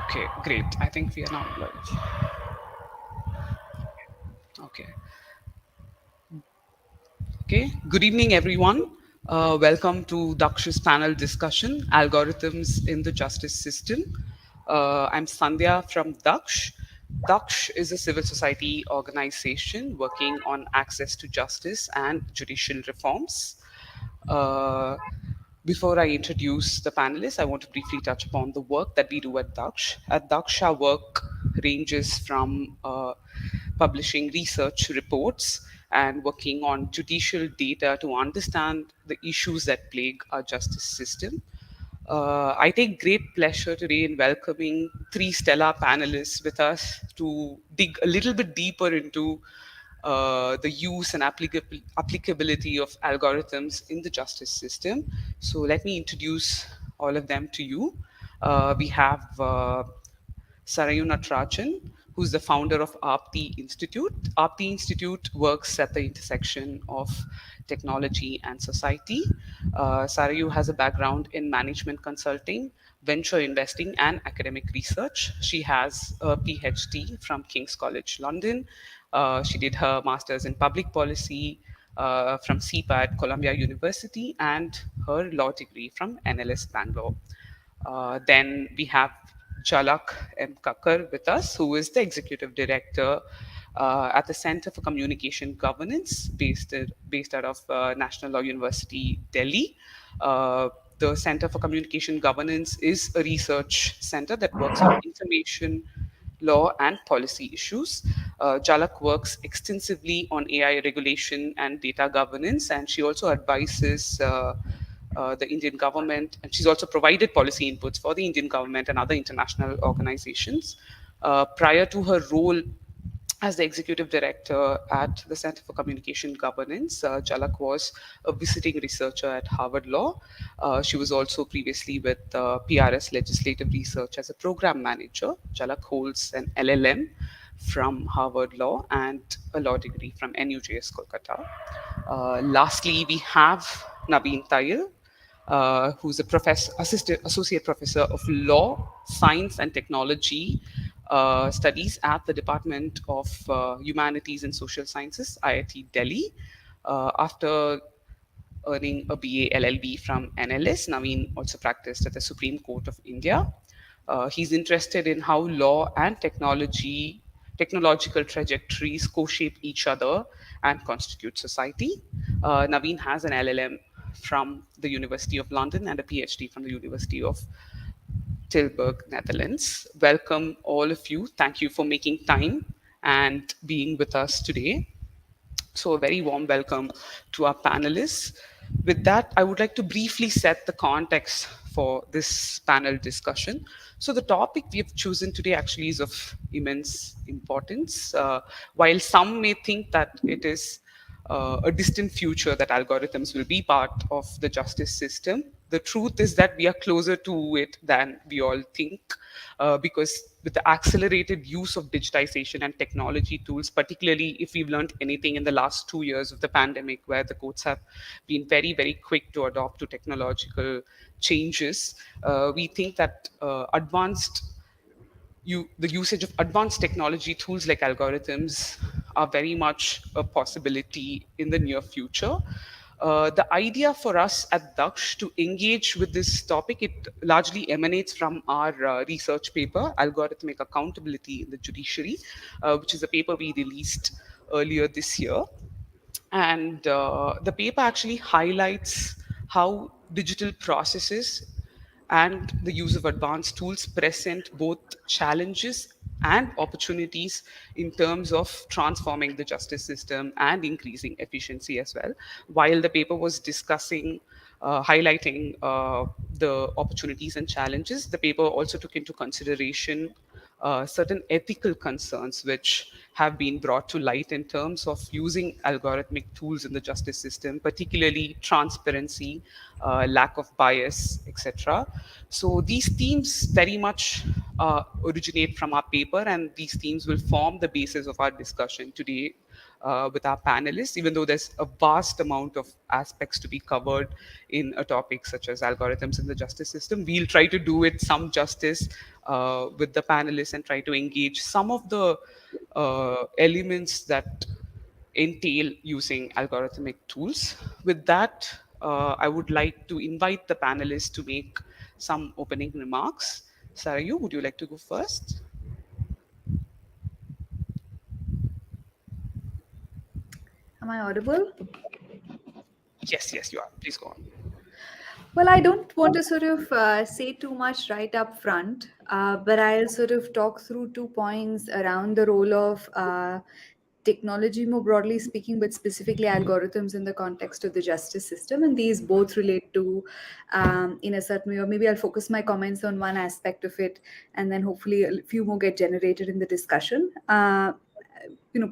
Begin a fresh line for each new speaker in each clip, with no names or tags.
Okay, great. I think we are now live. Okay. Okay. Good evening, everyone. Welcome to DAKSH's panel discussion, Algorithms in the Justice System. I'm Sandhya from DAKSH. DAKSH is a civil society organization working on access to justice and judicial reforms. Uh, Before I introduce the panelists, I want to briefly touch upon the work that we do at DAKSH. At DAKSH, our work ranges from publishing research reports and working on judicial data to understand the issues that plague our justice system. I take great pleasure today in welcoming three stellar panelists with us to dig a little bit deeper into the use and applicability of algorithms in the justice system. So let me introduce all of them to you. We have Sarayu Natarajan, who's the founder of Aapti Institute. Aapti Institute works at the intersection of technology and society. Sarayu has a background in management consulting, venture investing, and academic research. She has a PhD from King's College London. She did her master's in public policy from CEPA at Columbia University and her law degree from NLS Bangalore. Then we have Jhalak M. Kakkar with us, who is the executive director at the Center for Communication Governance, based out of National Law University, Delhi. The Center for Communication Governance is a research center that works on information law and policy issues. Jhalak works extensively on AI regulation and data governance, and she also advises the Indian government, and she's also provided policy inputs for the Indian government and other international organizations. Prior to her role as the executive director at the Center for Communication Governance, Jhalak was a visiting researcher at Harvard Law. She was also previously with PRS Legislative Research as a program manager. Jhalak holds an LLM from Harvard Law and a law degree from NUJS Kolkata. Lastly, we have Naveen Thayyil, who's a associate professor of law, science, and technology studies at the Department of Humanities and Social Sciences, IIT Delhi. After earning a BA LLB from NLS, Naveen also practiced at the Supreme Court of India. He's interested in how law and technological trajectories co-shape each other and constitute society. Naveen has an LLM from the University of London and a PhD from the University of Tilburg, Netherlands. Welcome, all of you. Thank you for making time and being with us today. So, a very warm welcome to our panelists. With that, I would like to briefly set the context for this panel discussion. So, the topic we have chosen today actually is of immense importance. While some may think that it is a distant future that algorithms will be part of the justice system, the truth is that we are closer to it than we all think, because with the accelerated use of digitization and technology tools, particularly if we've learned anything in the last 2 years of the pandemic, where the courts have been very, very quick to adopt to technological changes, we think that the usage of advanced technology tools like algorithms are very much a possibility in the near future. The idea for us at DAKSH to engage with this topic, it largely emanates from our research paper, Algorithmic Accountability in the Judiciary, which is a paper we released earlier this year. And the paper actually highlights how digital processes and the use of advanced tools present both challenges and opportunities in terms of transforming the justice system and increasing efficiency as well. While the paper was discussing, highlighting the opportunities and challenges, the paper also took into consideration certain ethical concerns which have been brought to light in terms of using algorithmic tools in the justice system, particularly transparency, lack of bias, etc. So these themes very much originate from our paper, and these themes will form the basis of our discussion today with our panelists, even though there's a vast amount of aspects to be covered in a topic such as algorithms in the justice system. We'll try to do it some justice with the panelists and try to engage some of the elements that entail using algorithmic tools. With that, I would like to invite the panelists to make some opening remarks. Sarayu, would you like to go first?
Am I audible?
Yes, yes, you are. Please go on.
Well, I don't want to sort of say too much right up front, but I'll sort of talk through 2 points around the role of technology more broadly speaking, but specifically algorithms in the context of the justice system. And these both relate to, in a certain way, or maybe I'll focus my comments on one aspect of it, and then hopefully a few more get generated in the discussion.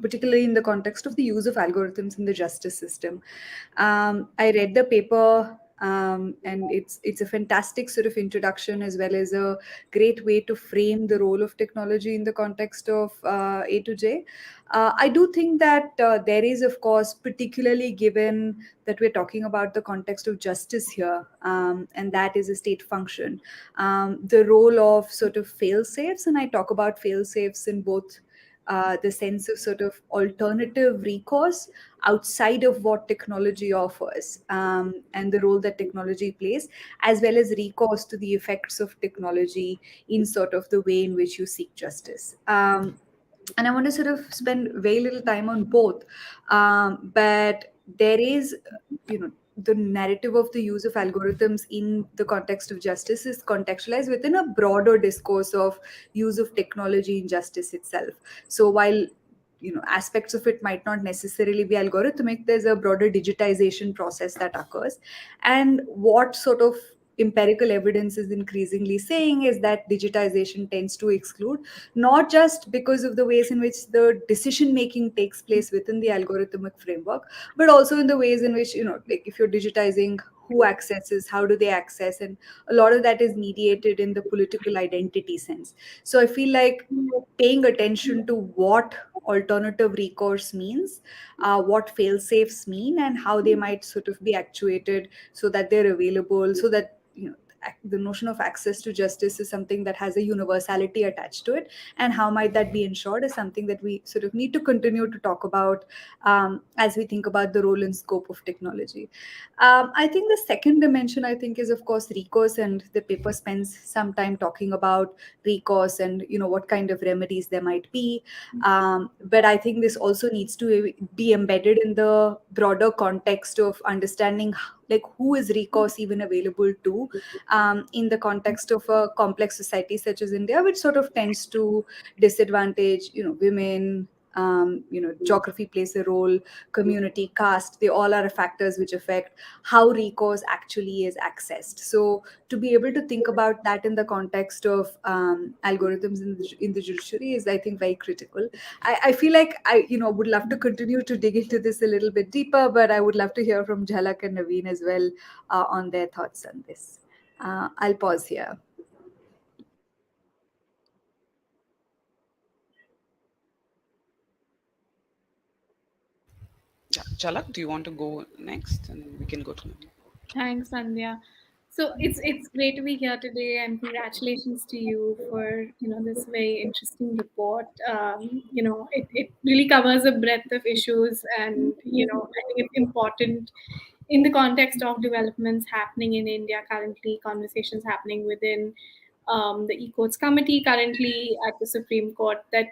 Particularly in the context of the use of algorithms in the justice system. I read the paper, and it's a fantastic sort of introduction as well as a great way to frame the role of technology in the context of A to J. I do think that there is, of course, particularly given that we're talking about the context of justice here, and that is a state function, the role of sort of fail safes, and I talk about fail safes in both the sense of sort of alternative recourse outside of what technology offers, and the role that technology plays, as well as recourse to the effects of technology in sort of the way in which you seek justice. And I want to sort of spend very little time on both. But there is, the narrative of the use of algorithms in the context of justice is contextualized within a broader discourse of use of technology in justice itself. So while aspects of it might not necessarily be algorithmic, there's a broader digitization process that occurs. And what sort of empirical evidence is increasingly saying is that digitization tends to exclude, not just because of the ways in which the decision making takes place within the algorithmic framework, but also in the ways in which, like if you're digitizing, who accesses, how do they access, and a lot of that is mediated in the political identity sense. So I feel like paying attention to what alternative recourse means, what fail safes mean, and how they might sort of be actuated so that they're available, so that the notion of access to justice is something that has a universality attached to it, and how might that be ensured is something that we sort of need to continue to talk about, as we think about the role and scope of technology. I think the second dimension, I think, is of course recourse, and the paper spends some time talking about recourse and what kind of remedies there might be. But I think this also needs to be embedded in the broader context of understanding like who is recourse even available to, in the context of a complex society such as India, which sort of tends to disadvantage women. Geography plays a role, community, caste, they all are factors which affect how recourse actually is accessed. So to be able to think about that in the context of algorithms in the judiciary is, I think, very critical. I feel like I would love to continue to dig into this a little bit deeper, but I would love to hear from Jhalak and Naveen as well, on their thoughts on this. I'll pause here.
Yeah, Jhalak, do you want to go next, and we can go to Naveen?
Thanks, Sandhya. So it's great to be here today, and congratulations to you for this very interesting report. It really covers a breadth of issues, and I think it's important in the context of developments happening in India currently, conversations happening within the E-Courts Committee currently at the Supreme Court, that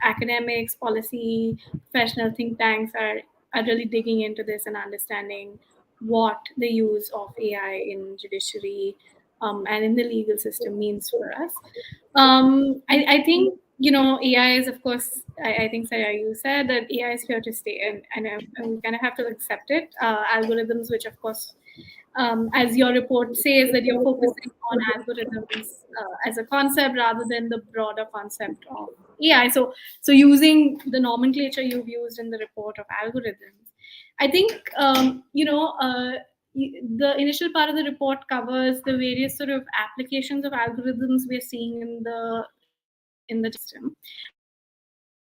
academics, policy, professional think tanks are really digging into this and understanding what the use of AI in judiciary and in the legal system means for us. I think AI is, of course, I think Sarayu said that AI is here to stay, and we kind of have to accept it. Algorithms, which of course, as your report says, that you're focusing on algorithms as a concept rather than the broader concept of AI. So using the nomenclature you've used in the report of algorithms, I think the initial part of the report covers the various sort of applications of algorithms we're seeing in the justice system.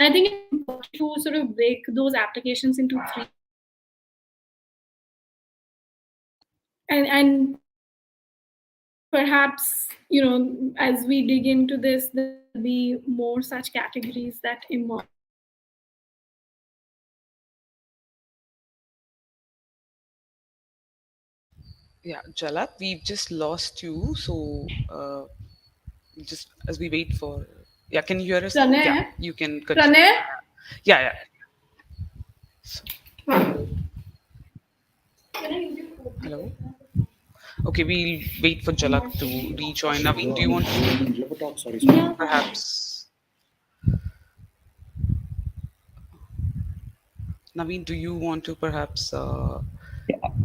I think it's important to sort of break those applications into three. And perhaps, as we dig into this, there'll be more such categories that emerge.
Yeah, Jhalak, we've just lost you. So, just as we wait for. Yeah, can you hear us now? Yeah,
Pranay?
you can continue.
Pranay?
Yeah, yeah. Hello. Okay, we'll wait for Jhalak to rejoin. Naveen, do you want to perhaps? Naveen, do you want to perhaps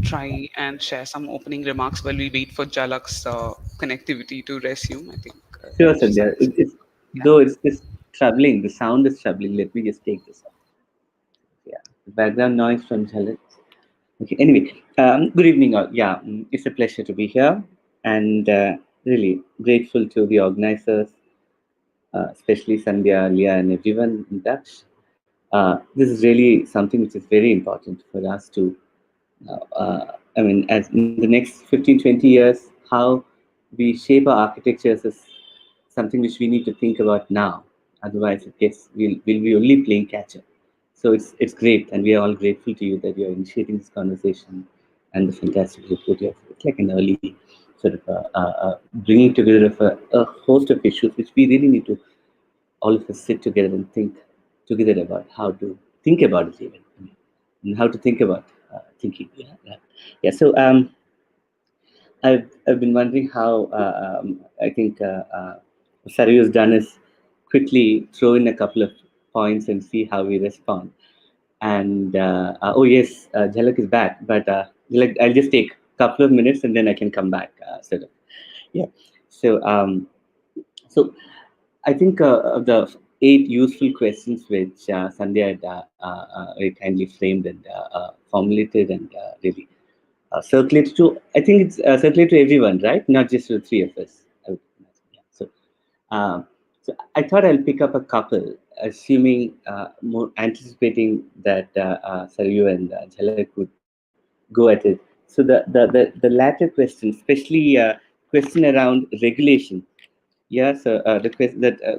try and share some opening remarks while we wait for Jhalak's connectivity to resume? I think
Sure,
she's
Sandhya.
having some.
It's
Yeah.
though it's just troubling. The sound is troubling. Let me just take this off. Yeah, the background noise from Jhalak. Okay. Anyway, good evening, all. Yeah, it's a pleasure to be here, and really grateful to the organizers, especially Sandhya, Leah, and everyone in Dutch. This is really something which is very important for us to I mean, as in the next 15, 20 years, how we shape our architectures is something which we need to think about now. Otherwise, we'll be only playing catch up. So it's great, and we are all grateful to you that you're initiating this conversation and the fantastic report. It's like an early sort of bringing together of a host of issues which we really need to all of us sit together and think together about how to think about it even, and how to think about thinking. Yeah. So I've been wondering how I think Sarayu has done is quickly throw in a couple of points and see how we respond. And oh yes, Jhalak is back, but Jhalak, I'll just take a couple of minutes and then I can come back. Yeah. So so I think of the 8 useful questions which Sandhya had very kindly framed and formulated and really circulated to, I think it's circulated to everyone, right? Not just to the three of us. I would imagine. Yeah. Um, so I thought I'll pick up a couple, assuming more anticipating that Sarayu and Jhalak would go at it. So the latter question, especially question around regulation. Yeah, so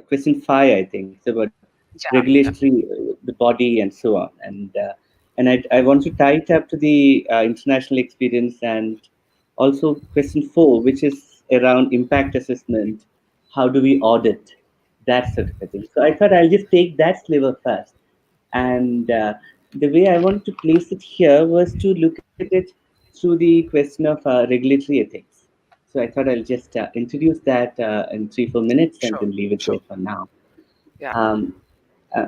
question 5, I think, it's about
Yeah. Yeah.
regulatory, the body, and so on. And I want to tie it up to the international experience, and also question 4, which is around impact assessment. How do we audit that sort of a thing? So I thought I'll just take that sliver first. And the way I wanted to place it here was to look at it through the question of regulatory ethics. So I thought I'll just introduce that in 3, 4 minutes and
Sure.
then leave it
Sure.
there for now.
Yeah.
Um, uh,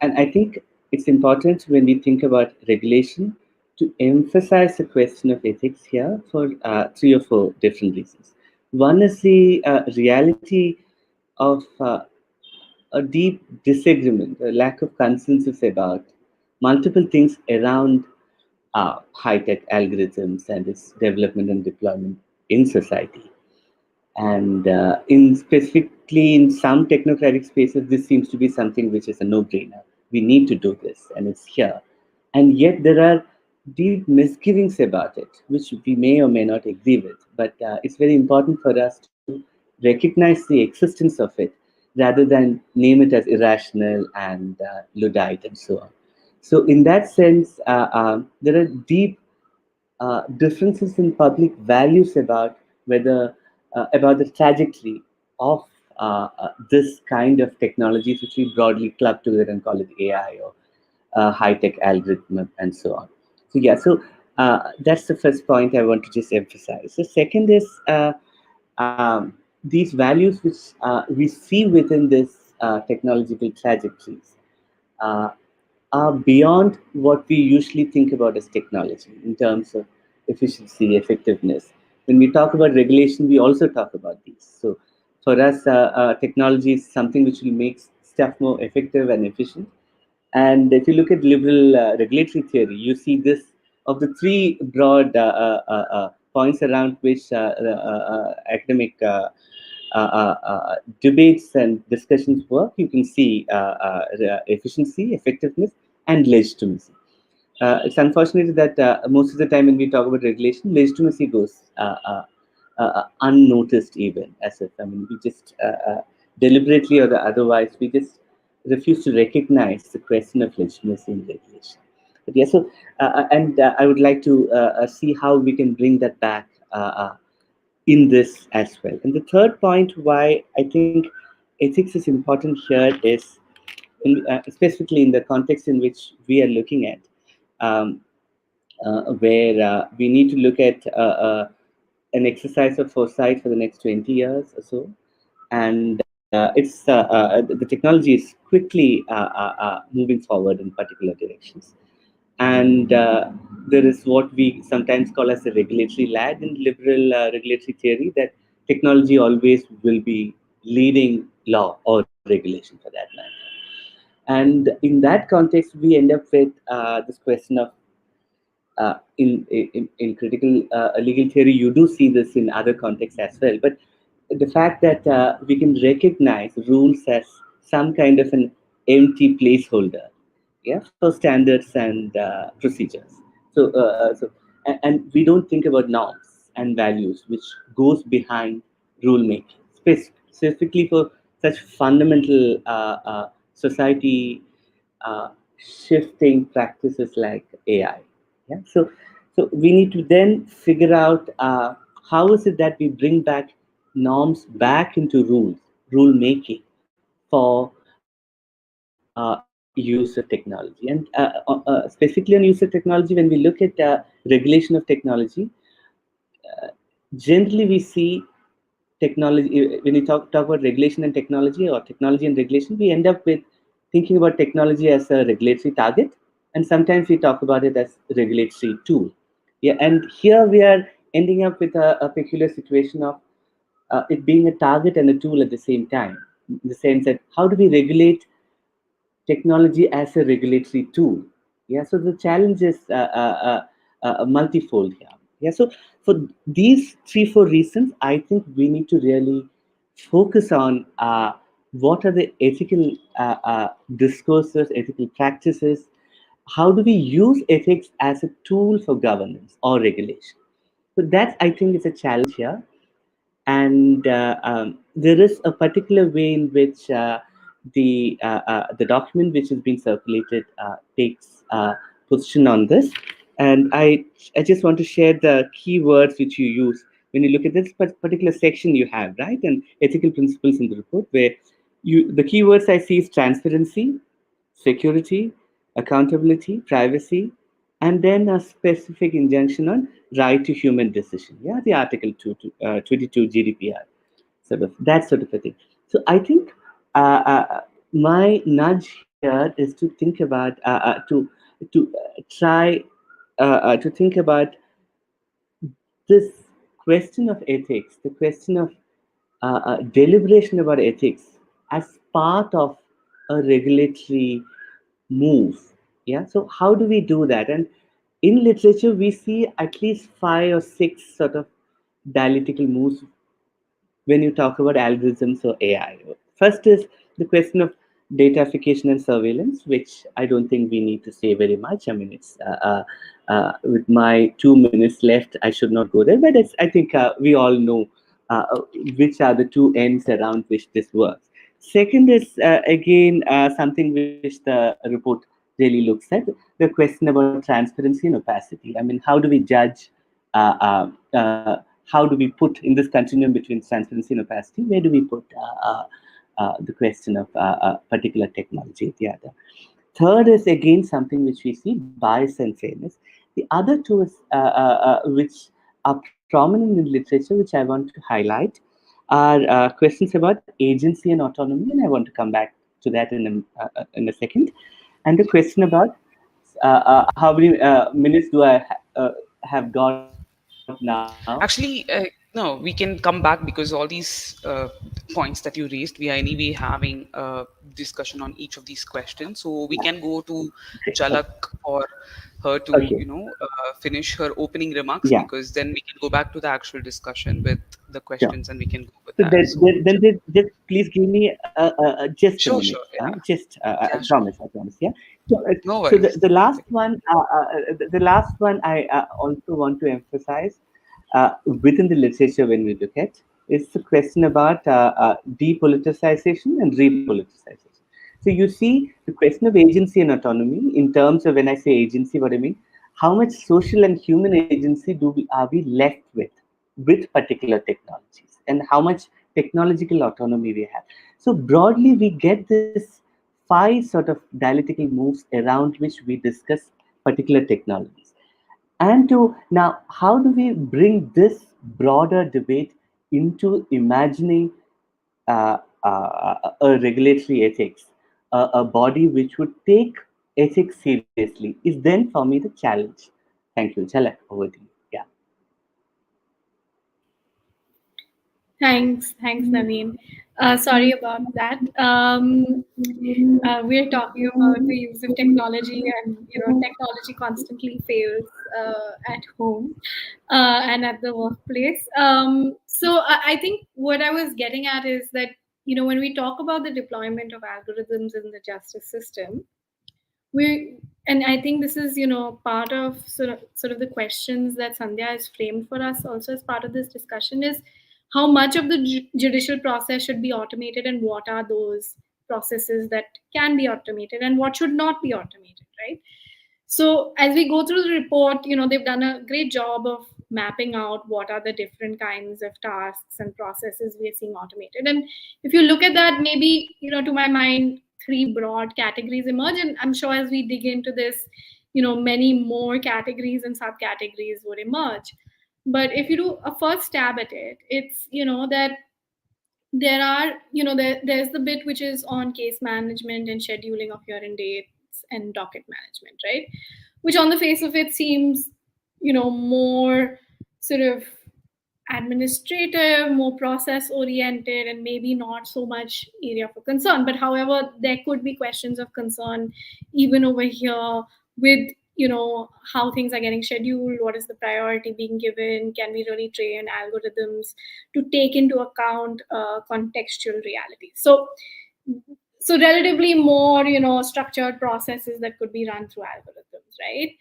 and I think it's important when we think about regulation to emphasize the question of ethics here for 3 or 4 different reasons. One is the reality of a deep disagreement, a lack of consensus about multiple things around high tech algorithms and its development and deployment in society. And in specifically in some technocratic spaces, this seems to be something which is a no-brainer. We need to do this, and it's here. And yet there are deep misgivings about it, which we may or may not agree with. But it's very important for us to recognize the existence of it rather than name it as irrational and Luddite and so on. So in that sense, there are deep differences in public values about whether about the trajectory of this kind of technologies, which we broadly club together and call it AI or high-tech algorithm and so on. So yeah, so that's the first point I want to just emphasize. The second is these values which we see within this technological trajectories. Uh, are beyond what we usually think about as technology in terms of efficiency, effectiveness. When we talk about regulation, we also talk about these. So, for us, technology is something which will make stuff more effective and efficient. And if you look at liberal regulatory theory, you see this of the 3 broad points around which academic debates and discussions work, you can see efficiency, effectiveness, and legitimacy. It's unfortunate that most of the time when we talk about regulation, legitimacy goes unnoticed, even as if, I mean, we just deliberately or otherwise, we just refuse to recognize the question of legitimacy in regulation. But yeah, so and I would like to see how we can bring that back in this as well. And the third point why I think ethics is important here is, specifically in the context in which we are looking at, um, where we need to look at an exercise of foresight for the next 20 years or so. And the technology is quickly moving forward in particular directions. And there is what we sometimes call as a regulatory lag in liberal regulatory theory, that technology always will be leading law or regulation for that matter. And in that context, we end up with this question of in critical legal theory, you do see this in other contexts as well. But the fact that we can recognize rules as some kind of an empty placeholder, yeah, for standards and procedures. And we don't think about norms and values, which goes behind rulemaking, specifically for such fundamental society shifting practices like AI. Yeah, so we need to then figure out how is it that we bring back norms back into rule making for use of technology. And specifically on use of technology, when we look at regulation of technology, generally we see technology, when we talk about regulation and technology, or technology and regulation, we end up with thinking about technology as a regulatory target, and sometimes we talk about it as a regulatory tool. Yeah, and here we are ending up with a peculiar situation of it being a target and a tool at the same time, in the sense that how do we regulate technology as a regulatory tool? Yeah, so the challenge is multifold here. Yeah, so for these 3-4 reasons, I think we need to really focus on what are the ethical discourses, ethical practices. How do we use ethics as a tool for governance or regulation? So that, I think, is a challenge here. And there is a particular way in which the document which is being circulated takes position on this. And I just want to share the keywords which you use when you look at this particular section you have, right, and ethical principles in the report, where the keywords I see is transparency, security, accountability, privacy, and then a specific injunction on right to human decision. Yeah, the Article 22 GDPR, sort of that sort of a thing. So I think my nudge here is to think about to try to think about this question of ethics, the question of deliberation about ethics as part of a regulatory move. Yeah, so how do we do that? And in literature, we see at least 5 or 6 sort of dialectical moves when you talk about algorithms or AI. First is the question of datafication and surveillance, which I don't think we need to say very much. I mean, it's with my 2 minutes left, I should not go there, but I think we all know uh, which are the two ends around which this works. Second is again something which the report really looks at, the question about transparency and opacity. I mean, how do we judge? How do we put in this continuum between transparency and opacity? Where do we put the question of particular technology at the other? Third is again something which we see, bias and fairness. The other two is which are prominent in literature, which I want to highlight, are questions about agency and autonomy, and I want to come back to that in a second. And the question about how many minutes do I have got now?
Actually, no, we can come back because all these points that you raised, we are anyway having a discussion on each of these questions. So we can go to
Okay.
Jhalak for her to,
Okay.
finish her opening remarks,
Yeah.
because then we can go back to the actual discussion with the
Sure.
questions and we can go with
So
that. So
just please give me just a
sure,
minute.
sure, yeah,
Just
yeah,
I
sure.
promise. I promise. Yeah. So,
No
so
worries.
the last
Take-
one, the last one, I also want to emphasize within the literature when we look at is the question about depoliticization and repoliticization. So you see the question of agency and autonomy in terms of when I say agency, what I mean, how much social and human agency are we left with particular technologies, and how much technological autonomy we have. So broadly, we get this five sort of dialectical moves around which we discuss particular technologies. And to now, how do we bring this broader debate into imagining a regulatory ethics, a body which would take ethics seriously, is then for me the challenge. Thank you. Jhalak, over to you. Yeah.
Thanks, Naveen. Sorry about that. We're talking about the use of technology, and technology constantly fails at home and at the workplace. So I think what I was getting at is that when we talk about the deployment of algorithms in the justice system, we and I think this is part of sort of the questions that Sandhya has framed for us also as part of this discussion is how much of the judicial process should be automated, and what are those processes that can be automated and what should not be automated, right? So as we go through the report, they've done a great job of mapping out what are the different kinds of tasks and processes we are seeing automated. And if you look at that, maybe, to my mind, three broad categories emerge. And I'm sure as we dig into this, many more categories and subcategories would emerge. But if you do a first stab at it, it's, that there are there's the bit which is on case management and scheduling of hearing dates and docket management, right? Which on the face of it seems more sort of administrative, more process oriented, and maybe not so much area for concern. But however, there could be questions of concern even over here with how things are getting scheduled, what is the priority being given, can we really train algorithms to take into account contextual reality. So relatively more structured processes that could be run through algorithms, right?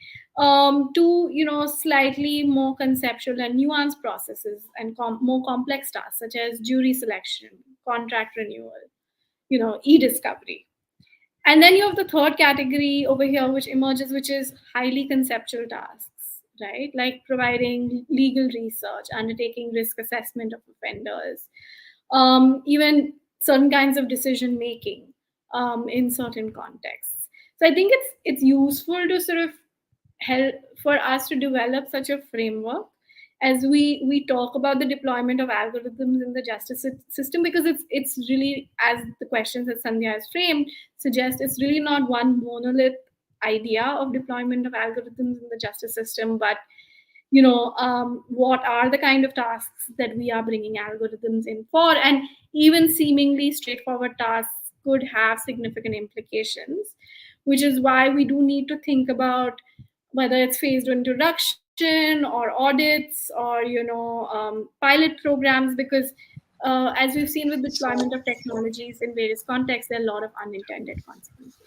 To slightly more conceptual and nuanced processes and more complex tasks such as jury selection, contract renewal, e-discovery. And then you have the third category over here which emerges, which is highly conceptual tasks, right? Like providing legal research, undertaking risk assessment of offenders, even certain kinds of decision making in certain contexts. So I think it's useful to sort of help for us to develop such a framework as we talk about the deployment of algorithms in the justice system, because it's really, as the questions that Sandhya has framed suggest, it's really not one monolith idea of deployment of algorithms in the justice system, but what are the kind of tasks that we are bringing algorithms in for, and even seemingly straightforward tasks could have significant implications, which is why we do need to think about whether it's phased introduction or audits or pilot programs, because as we've seen with deployment
So
of technologies in various contexts, there are a lot of unintended consequences.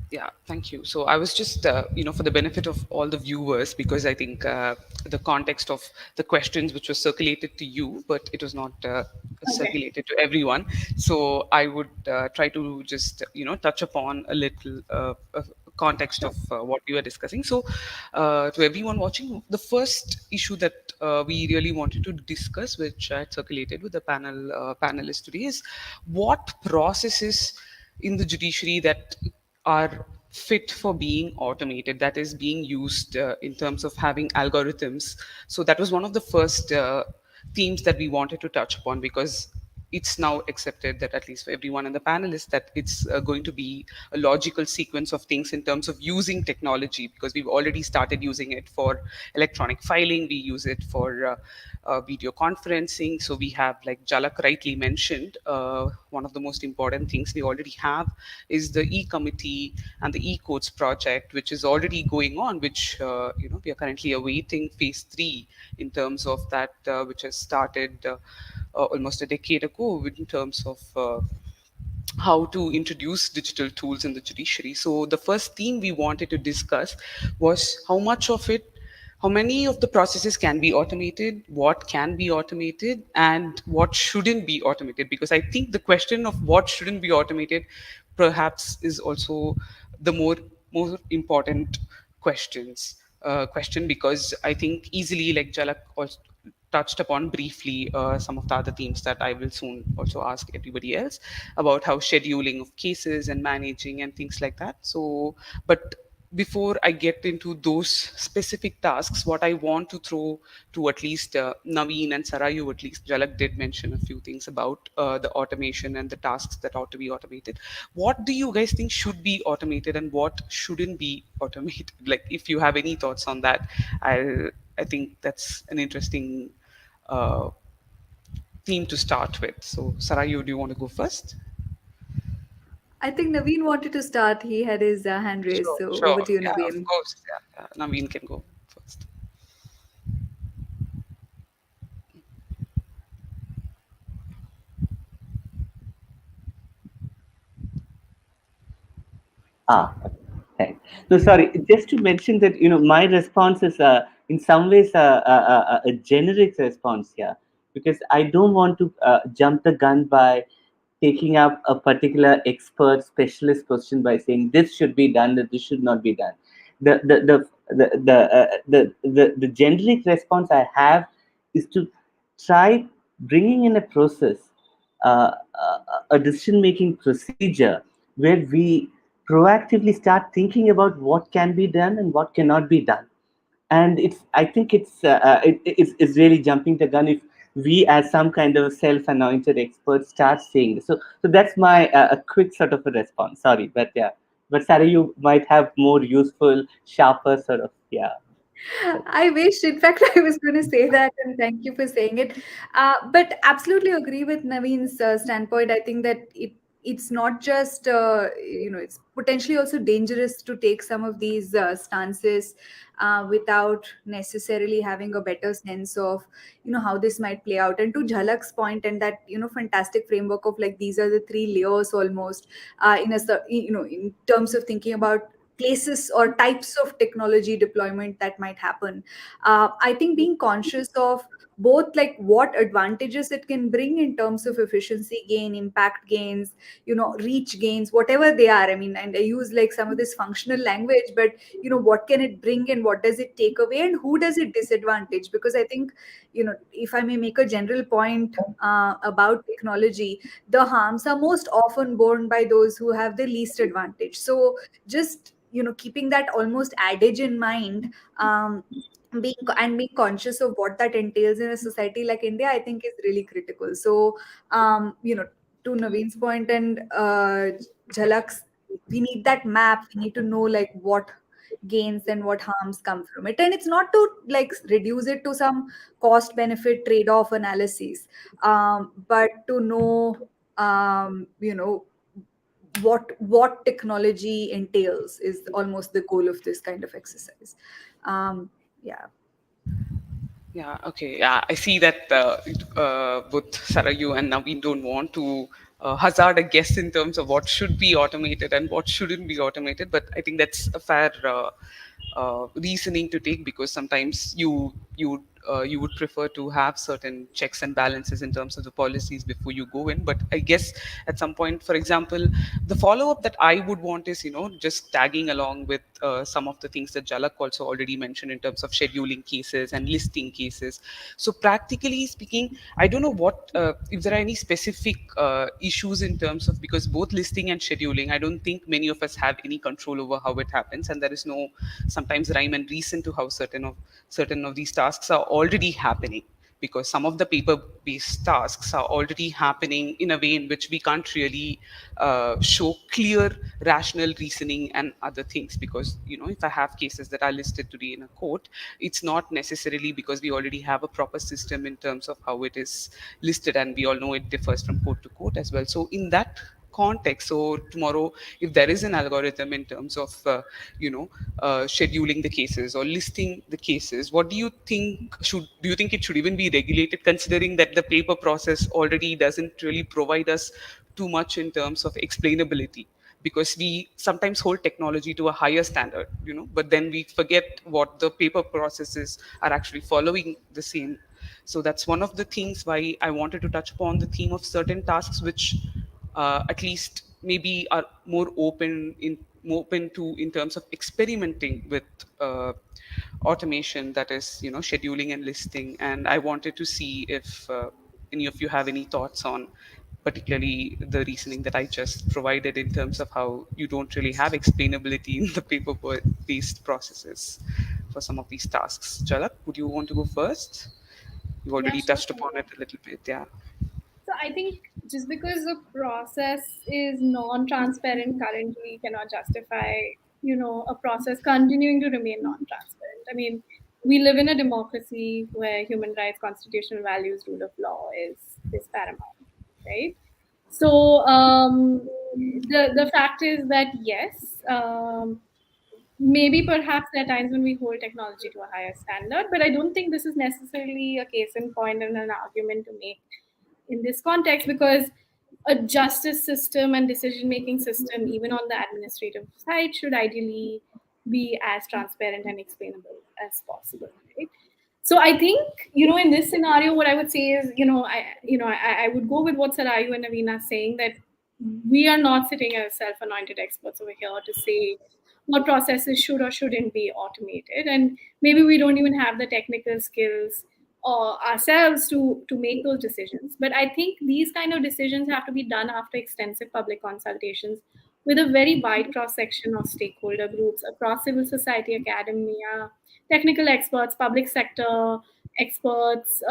yeah, thank you. So I was just, for the benefit of all the viewers, because I think the context of the questions which was circulated to you, but it was not
Okay.
circulated to everyone. So I would try to just, touch upon a little context
Sure.
of what we were discussing. So to everyone watching, the first issue that we really wanted to discuss, which I had circulated with the panelists today, is what processes in the judiciary that are fit for being automated, that is being used in terms of having algorithms. So that was one of the first themes that we wanted to touch upon, because it's now accepted that, at least for everyone in the panelists, that it's going to be a logical sequence of things in terms of using technology, because we've already started using it for electronic filing, we use it for video conferencing. So we have, like Jhalak rightly mentioned, one of the most important things we already have is the e-committee and the e-codes project, which is already going on, which we are currently awaiting phase 3 in terms of that, which has started almost a decade ago in terms of how to introduce digital tools in the judiciary. So the first theme we wanted to discuss was how many of the processes can be automated, what can be automated, and what shouldn't be automated. Because I think the question of what shouldn't be automated perhaps is also the more important question, because I think easily, like Jalak also touched upon briefly, some of the other themes that I will soon also ask everybody else about, how scheduling of cases and managing and things like that. So, but before I get into those specific tasks, what I want to throw to at least Naveen and Sarayu, at least Jalak did mention a few things about the automation and the tasks that ought to be automated. What do you guys think should be automated and what shouldn't be automated? Like, if you have any thoughts on that, I think that's an interesting uh, theme to start with. So, Sarayu, do you want to go first?
I think Naveen wanted to start. He had his hand raised.
Sure,
So over
sure.
to you,
Yeah, of
Naveen.
course. Yeah, yeah. Naveen can go first.
Ah, thanks. No, sorry. Just to mention that my response is in some ways a generic response here, because I don't want to jump the gun by taking up a particular expert specialist question by saying this should be done, that this should not be done. The generic response I have is to try bringing in a process, a decision making procedure where we proactively start thinking about what can be done and what cannot be done. And I think it's really jumping the gun if we as some kind of self-anointed experts start saying this. So that's my a quick sort of a response. Sorry, but yeah, but Sarah, you might have more useful, sharper sort of, yeah.
I wish, in fact, I was going to say that, and thank you for saying it. But absolutely agree with Naveen's standpoint. I think that it's not just it's potentially also dangerous to take some of these stances without necessarily having a better sense of how this might play out. And to Jhalak's point, and that fantastic framework of like these are the three layers almost in terms of thinking about places or types of technology deployment that might happen. I think being conscious of both like what advantages it can bring in terms of efficiency gain, impact gains, reach gains, whatever they are. I mean, and I use like some of this functional language, but what can it bring and what does it take away and who does it disadvantage? Because I think, if I may make a general point about technology, the harms are most often borne by those who have the least advantage. So just keeping that almost adage in mind, being conscious of what that entails in a society like India, I think is really critical. So to Naveen's point and Jhalak's, we need that map. We need to know like what gains and what harms come from it, and it's not to like reduce it to some cost benefit trade off analysis, but to know what technology entails is almost the goal of this kind of exercise. Yeah.
Yeah, okay. Yeah, I see that both Sarayu and Naveen don't want to hazard a guess in terms of what should be automated and what shouldn't be automated. But I think that's a fair reasoning to take, because sometimes you would prefer to have certain checks and balances in terms of the policies before you go in. But I guess at some point, for example, the follow up that I would want is, just tagging along with some of the things that Jalak also already mentioned in terms of scheduling cases and listing cases. So practically speaking, I don't know what if there are any specific issues in terms of, because both listing and scheduling, I don't think many of us have any control over how it happens, and there is no sometimes rhyme and reason to how certain of these tasks are already happening. because some of the paper-based tasks are already happening in a way in which we can't really show clear rational reasoning and other things. Because if I have cases that are listed today in a court, it's not necessarily because we already have a proper system in terms of how it is listed, and we all know it differs from court to court as well. So in that context, so tomorrow, if there is an algorithm in terms of scheduling the cases or listing the cases, what do you think it should even be regulated, considering that the paper process already doesn't really provide us too much in terms of explainability? Because we sometimes hold technology to a higher standard, but then we forget what the paper processes are actually following the same. So that's one of the things why I wanted to touch upon the theme of certain tasks which at least maybe are more open to in terms of experimenting with automation, that is scheduling and listing. And I wanted to see if any of you have any thoughts on particularly the reasoning that I just provided in terms of how you don't really have explainability in the paper based processes for some of these tasks. Jhalak, would you want to go first? You've
Yeah,
already
sure.
touched upon it a little bit. Yeah.
So I think just because the process is non-transparent currently cannot justify, a process continuing to remain non-transparent. I mean, we live in a democracy where human rights, constitutional values, rule of law is paramount, right? So the fact is that yes, maybe perhaps there are times when we hold technology to a higher standard, but I don't think this is necessarily a case in point and an argument to make in this context, because a justice system and decision making system, even on the administrative side, should ideally be as transparent and explainable as possible, right? So I think, in this scenario, what I would say is, I would go with what Sarayu and Naveen are saying, that we are not sitting as self-anointed experts over here to say what processes should or shouldn't be automated, and maybe we don't even have the technical skills or ourselves to make those decisions. But I think these kind of decisions have to be done after extensive public consultations with a very wide cross section of stakeholder groups across civil society, academia, technical experts, public sector experts,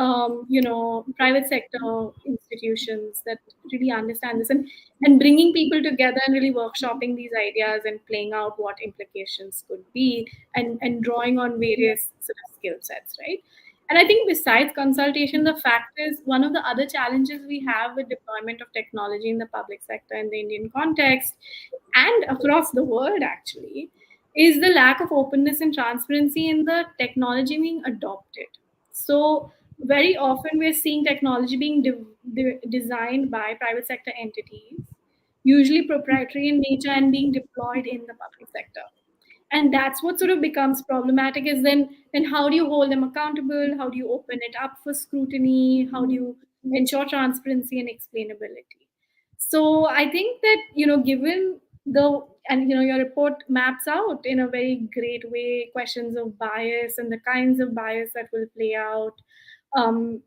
private sector institutions that really understand this, and bringing people together and really workshopping these ideas and playing out what implications could be, and drawing on various sort of skill sets, right? And I think besides consultation, the fact is one of the other challenges we have with deployment of technology in the public sector in the Indian context and across the world actually is the lack of openness and transparency in the technology being adopted. So very often we're seeing technology being designed by private sector entities, usually proprietary in nature, and being deployed in the public sector. And that's what sort of becomes problematic, is then how do you hold them accountable? How do you open it up for scrutiny? How do you ensure transparency and explainability? So I think that, given the, and your report maps out in a very great way questions of bias and the kinds of bias that will play out. So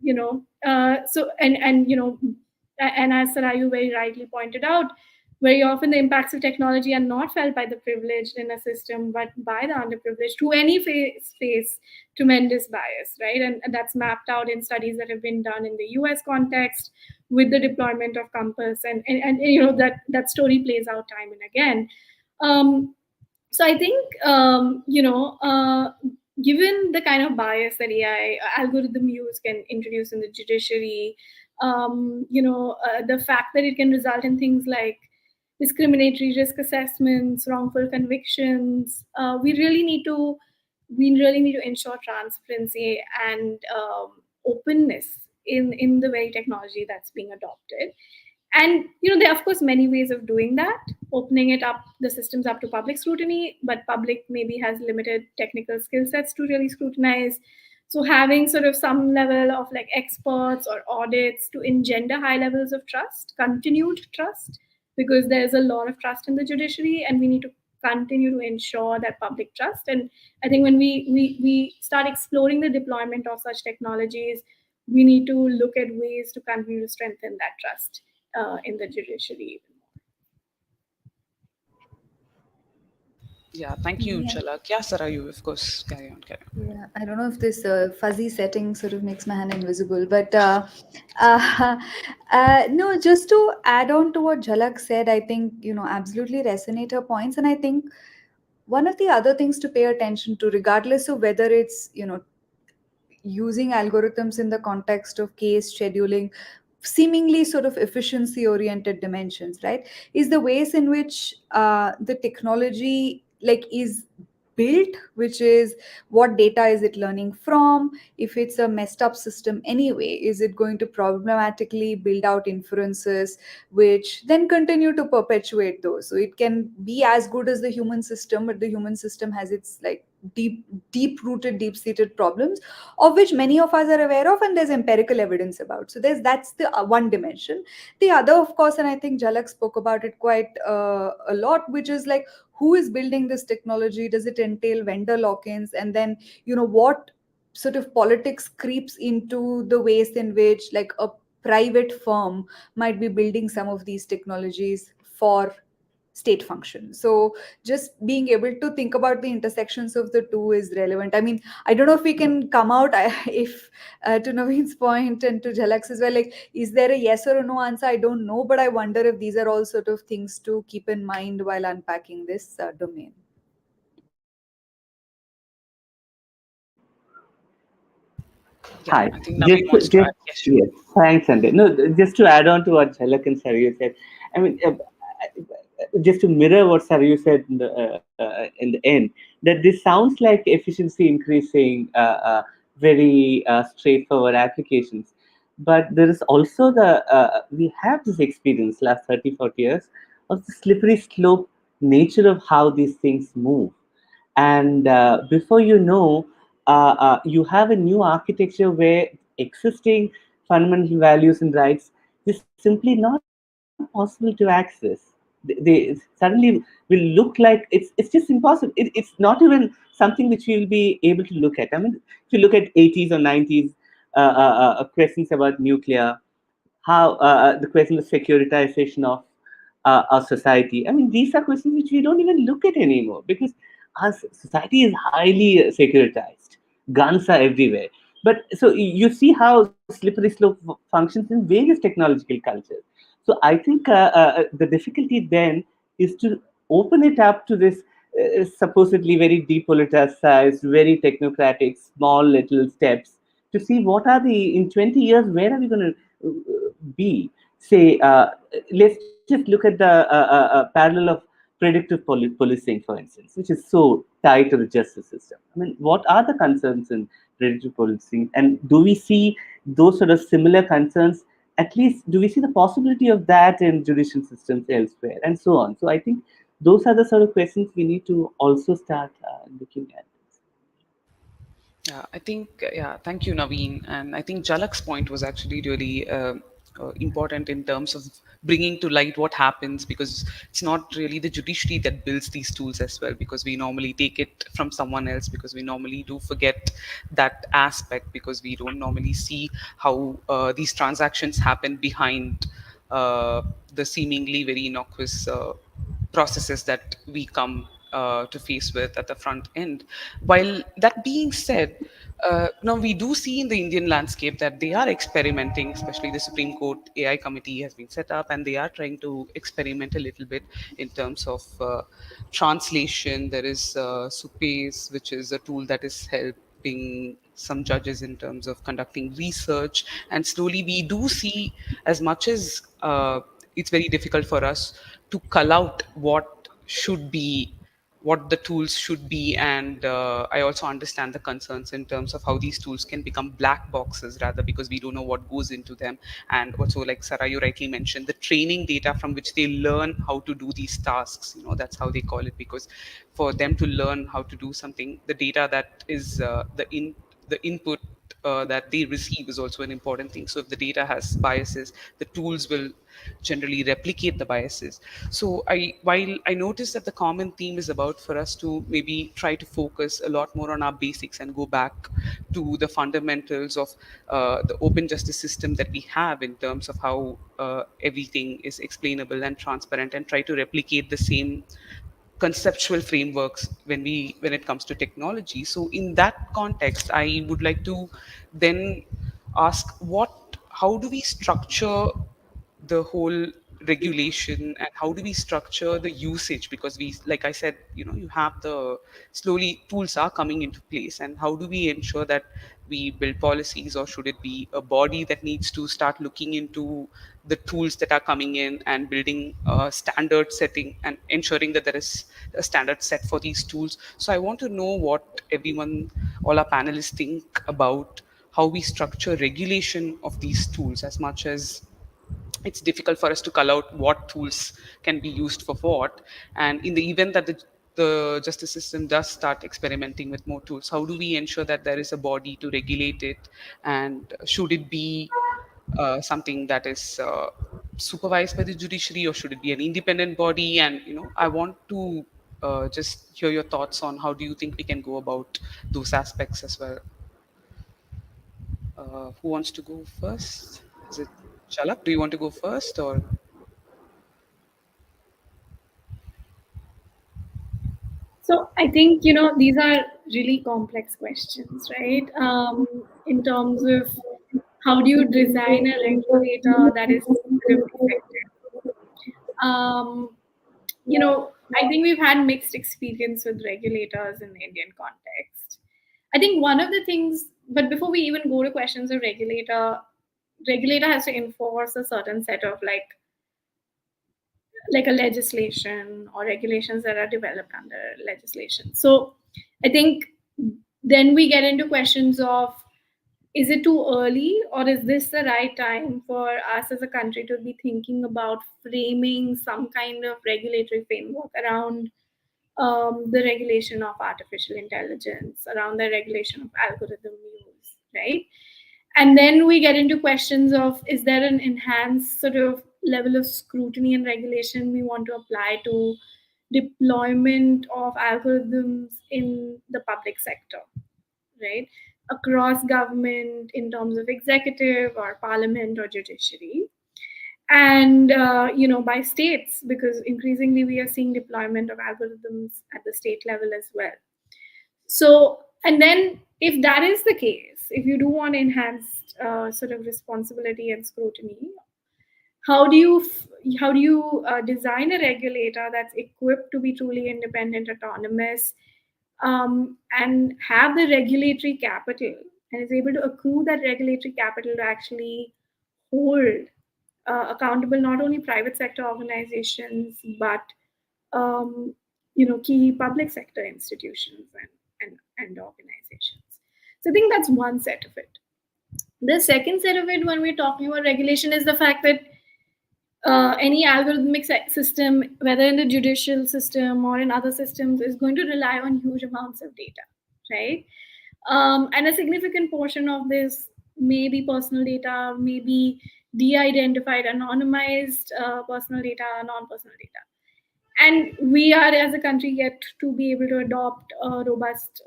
and as Sarayu very rightly pointed out, very often the impacts of technology are not felt by the privileged in a system, but by the underprivileged, who face tremendous bias, right? And that's mapped out in studies that have been done in the US context with the deployment of Compass, and that story plays out time and again. So I think, given the kind of bias that AI algorithm use can introduce in the judiciary, the fact that it can result in things like discriminatory risk assessments, wrongful convictions, we really need to ensure transparency and openness in the very technology that's being adopted. And there are of course many ways of doing that, opening it up, the systems up to public scrutiny, but public maybe has limited technical skill sets to really scrutinize. So having sort of some level of like experts or audits to engender high levels of trust, continued trust, because there's a lot of trust in the judiciary, and we need to continue to ensure that public trust. And I think when we start exploring the deployment of such technologies, we need to look at ways to continue to strengthen that trust in the judiciary.
Yeah, thank you,
Yeah.
Jhalak. Yeah, Sarayu, of course. Carry on, carry on.
Yeah, I don't know if this fuzzy setting sort of makes my hand invisible, but uh, no, just to add on to what Jhalak said, I think, absolutely resonate her points. And I think one of the other things to pay attention to, regardless of whether it's, using algorithms in the context of case scheduling, seemingly sort of efficiency oriented dimensions, right, is the ways in which the technology like is built, which is what data is it learning from. If it's a messed up system anyway, is it going to problematically build out inferences which then continue to perpetuate those? So it can be as good as the human system, but the human system has its like deep rooted, deep seated problems, of which many of us are aware of and there's empirical evidence about. So that's the one dimension. The other, of course, and I think Jhalak spoke about it quite a lot, which is like, who is building this technology? Does it entail vendor lock-ins? And then, what sort of politics creeps into the ways in which like a private firm might be building some of these technologies for state function. So just being able to think about the intersections of the two is relevant. I mean, I don't know if we can come out if to Naveen's point and to Jhalak's as well, like, is there a yes or a no answer? I don't know, but I wonder if these are all sort of things to keep in mind while unpacking this domain.
Yeah,
Hi.
I think Naveen wants to
Just
add. Yes, sure.
yes. Thanks, Sandhya. No, just to add on to what Jhalak and Sarayu said. I mean, just to mirror what Sarayu said in the end, that this sounds like efficiency increasing, very straightforward applications. But there is also we have this experience last 30, 40 years of the slippery slope nature of how these things move. And before you know, you have a new architecture where existing fundamental values and rights is simply not possible to access. They suddenly will look like it's just impossible. It's not even something which you'll be able to look at. I mean, if you look at 80s or 90s questions about nuclear, how the question of securitization of our society. I mean, these are questions which we don't even look at anymore because our society is highly securitized. Guns are everywhere. But so you see how slippery slope functions in various technological cultures. So I think the difficulty then is to open it up to this supposedly very depoliticized, very technocratic, small little steps to see what are the in 20 years where are we going to be. Say, let's just look at the parallel of predictive policing, for instance, which is so tied to the justice system. I mean, what are the concerns in predictive policing, and do we see those sort of similar concerns? At least, do we see the possibility of that in judicial systems elsewhere, and so on? So, I think those are the sort of questions we need to also start looking at.
Yeah, I think, yeah, thank you, Naveen. And I think Jalak's point was actually really important in terms of bringing to light what happens, because it's not really the judiciary that builds these tools as well, because we normally take it from someone else, because we normally do forget that aspect, because we don't normally see how these transactions happen behind the seemingly very innocuous processes that we come to face with at the front end. While that being said, now we do see in the Indian landscape that they are experimenting, especially the Supreme Court AI committee has been set up, and they are trying to experiment a little bit in terms of translation. There is Supes, which is a tool that is helping some judges in terms of conducting research, and slowly we do see, as much as it's very difficult for us to cull out what should be, what the tools should be. And I also understand the concerns in terms of how these tools can become black boxes, rather, because we don't know what goes into them. And also, like Sarayu rightly mentioned, the training data from which they learn how to do these tasks, that's how they call it, because for them to learn how to do something, the data that is the input that they receive is also an important thing. So if the data has biases, the tools will generally replicate the biases. So while I noticed that the common theme is about for us to maybe try to focus a lot more on our basics and go back to the fundamentals of the open justice system that we have, in terms of how everything is explainable and transparent, and try to replicate the same conceptual frameworks when it comes to technology. So in that context, I would like to then ask, what how do we structure the whole regulation, and how do we structure the usage? Because we, like I said, you have the slowly tools are coming into place, and how do we ensure that we build policies, or should it be a body that needs to start looking into the tools that are coming in and building a standard setting and ensuring that there is a standard set for these tools? So I want to know what everyone, all our panelists, think about how we structure regulation of these tools, as much as it's difficult for us to call out what tools can be used for what. And in the event that the justice system does start experimenting with more tools, how do we ensure that there is a body to regulate it? And should it be something that is supervised by the judiciary, or should it be an independent body? And I want to just hear your thoughts on how do you think we can go about those aspects as well. Who wants to go first? Is it Jhalak? Do you want to go first, or?
So I think, these are really complex questions, right? In terms of how do you design a regulator that is sort of effective? Um, I think we've had mixed experience with regulators in the Indian context. I think one of the things, but before we even go to questions of regulator has to enforce a certain set of like a legislation or regulations that are developed under legislation. So I think then we get into questions of, is it too early, or is this the right time for us as a country to be thinking about framing some kind of regulatory framework around the regulation of artificial intelligence, around the regulation of algorithm use, right? And then we get into questions of, is there an enhanced sort of level of scrutiny and regulation we want to apply to deployment of algorithms in the public sector, right? Across government, in terms of executive or parliament or judiciary. And by states, because increasingly we are seeing deployment of algorithms at the state level as well. So, and then if that is the case, if you do want enhanced sort of responsibility and scrutiny, how do you design a regulator that's equipped to be truly independent, autonomous, and have the regulatory capital, and is able to accrue that regulatory capital to actually hold accountable not only private sector organizations, but key public sector institutions and organizations. So I think that's one set of it. The second set of it, when we're talking about regulation, is the fact that any algorithmic system, whether in the judicial system or in other systems, is going to rely on huge amounts of data, right? And a significant portion of this may be personal data, may be de-identified, anonymized personal data, non-personal data. And we are, as a country, yet to be able to adopt a robust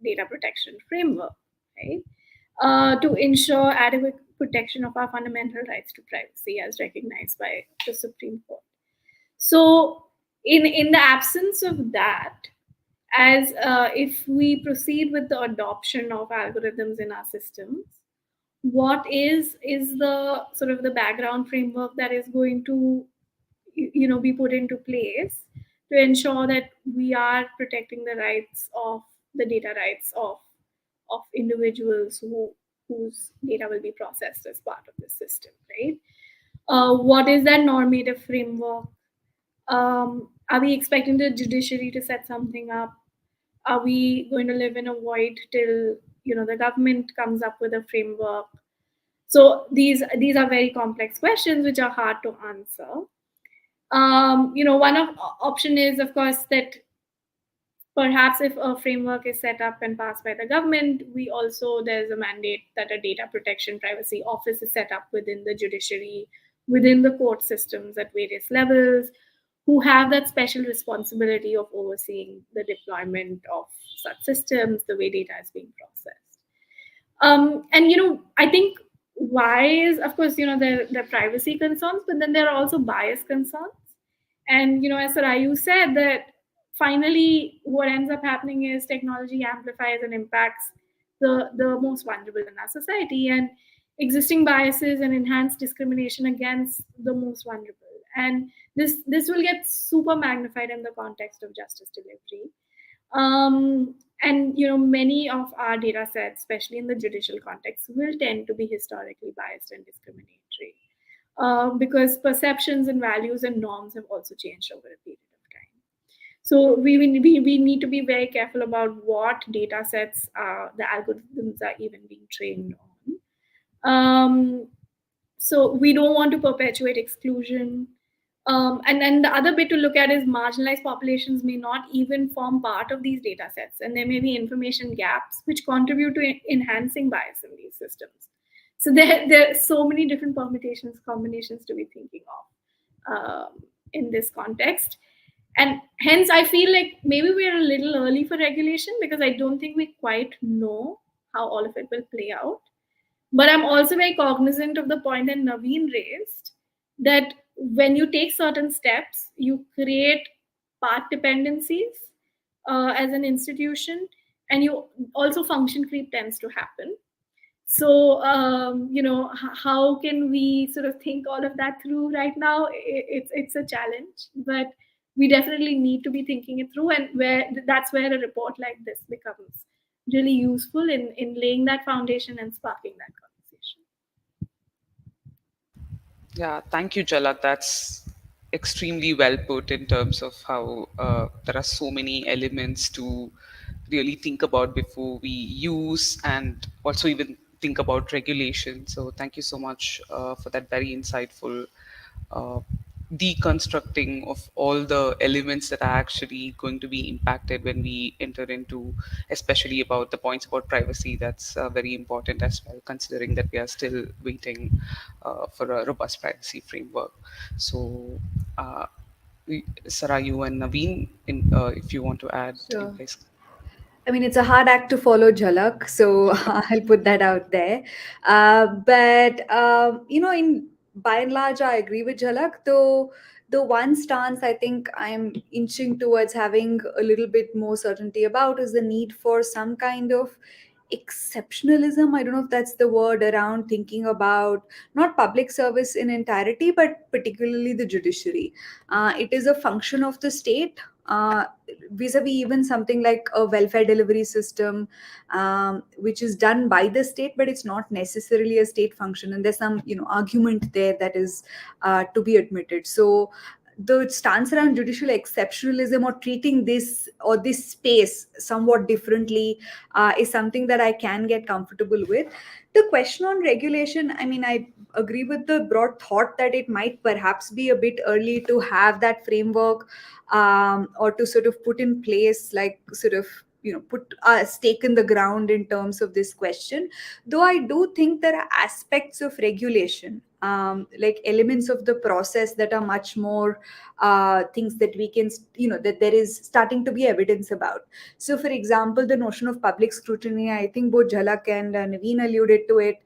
data protection framework, right? To ensure adequate protection of our fundamental rights to privacy as recognized by the Supreme Court. So in the absence of that, as if we proceed with the adoption of algorithms in our systems, what is the sort of the background framework that is going to be put into place to ensure that we are protecting the rights of the data rights of individuals whose data will be processed as part of the system, right? What is that normative framework? Are we expecting the judiciary to set something up? Are we going to live in a void till the government comes up with a framework? So these are very complex questions which are hard to answer. One option is, of course, that perhaps if a framework is set up and passed by the government, there's a mandate that a data protection privacy office is set up within the judiciary, within the court systems at various levels, who have that special responsibility of overseeing the deployment of such systems, the way data is being processed. And I think why is, of course, there are privacy concerns, but then there are also bias concerns. And as Sarayu said, that finally, what ends up happening is technology amplifies and impacts the most vulnerable in our society, and existing biases and enhanced discrimination against the most vulnerable. And this will get super magnified in the context of justice delivery. And many of our data sets, especially in the judicial context, will tend to be historically biased and discriminatory, because perceptions and values and norms have also changed over a period of time. So we need to be very careful about what data sets the algorithms are even being trained on. So we don't want to perpetuate exclusion. And then the other bit to look at is marginalized populations may not even form part of these data sets, and there may be information gaps which contribute to enhancing bias in these systems. So there are so many different permutations, combinations to be thinking of in this context. And hence, I feel like maybe we're a little early for regulation, because I don't think we quite know how all of it will play out. But I'm also very cognizant of the point that Naveen raised, that when you take certain steps, you create path dependencies as an institution, and you also function creep tends to happen. So, how can we sort of think all of that through right now? It's a challenge, but we definitely need to be thinking it through, and that's where a report like this becomes really useful in laying that foundation and sparking that conversation.
Yeah, thank you, Jhalak. That's extremely well put in terms of how there are so many elements to really think about before we use and also even think about regulation. So, thank you so much for that very insightful uh, deconstructing of all the elements that are actually going to be impacted when we enter into, especially about the points about privacy. That's very important as well, considering that we are still waiting for a robust privacy framework. So, Sarayu and Naveen, if you want to add, you
Sure.
guys.
I mean, it's a hard act to follow Jhalak, so I'll put that out there. But in by and large, I agree with Jhalak. Though the one stance I think I'm inching towards having a little bit more certainty about is the need for some kind of exceptionalism. I don't know if that's the word, around thinking about not public service in entirety, but particularly the judiciary. It is a function of the state. Vis-a-vis even something like a welfare delivery system, which is done by the state, but it's not necessarily a state function, and there's some argument there that is to be admitted. So the stance around judicial exceptionalism, or treating this or this space somewhat differently, is something that I can get comfortable with. The question on regulation, I mean, I agree with the broad thought that it might perhaps be a bit early to have that framework, or to sort of put in place, like, sort of put a stake in the ground in terms of this question. Though I do think there are aspects of regulation, like elements of the process, that are much more things that we can, that there is starting to be evidence about. So, for example, the notion of public scrutiny, I think both Jhalak and Naveen alluded to it.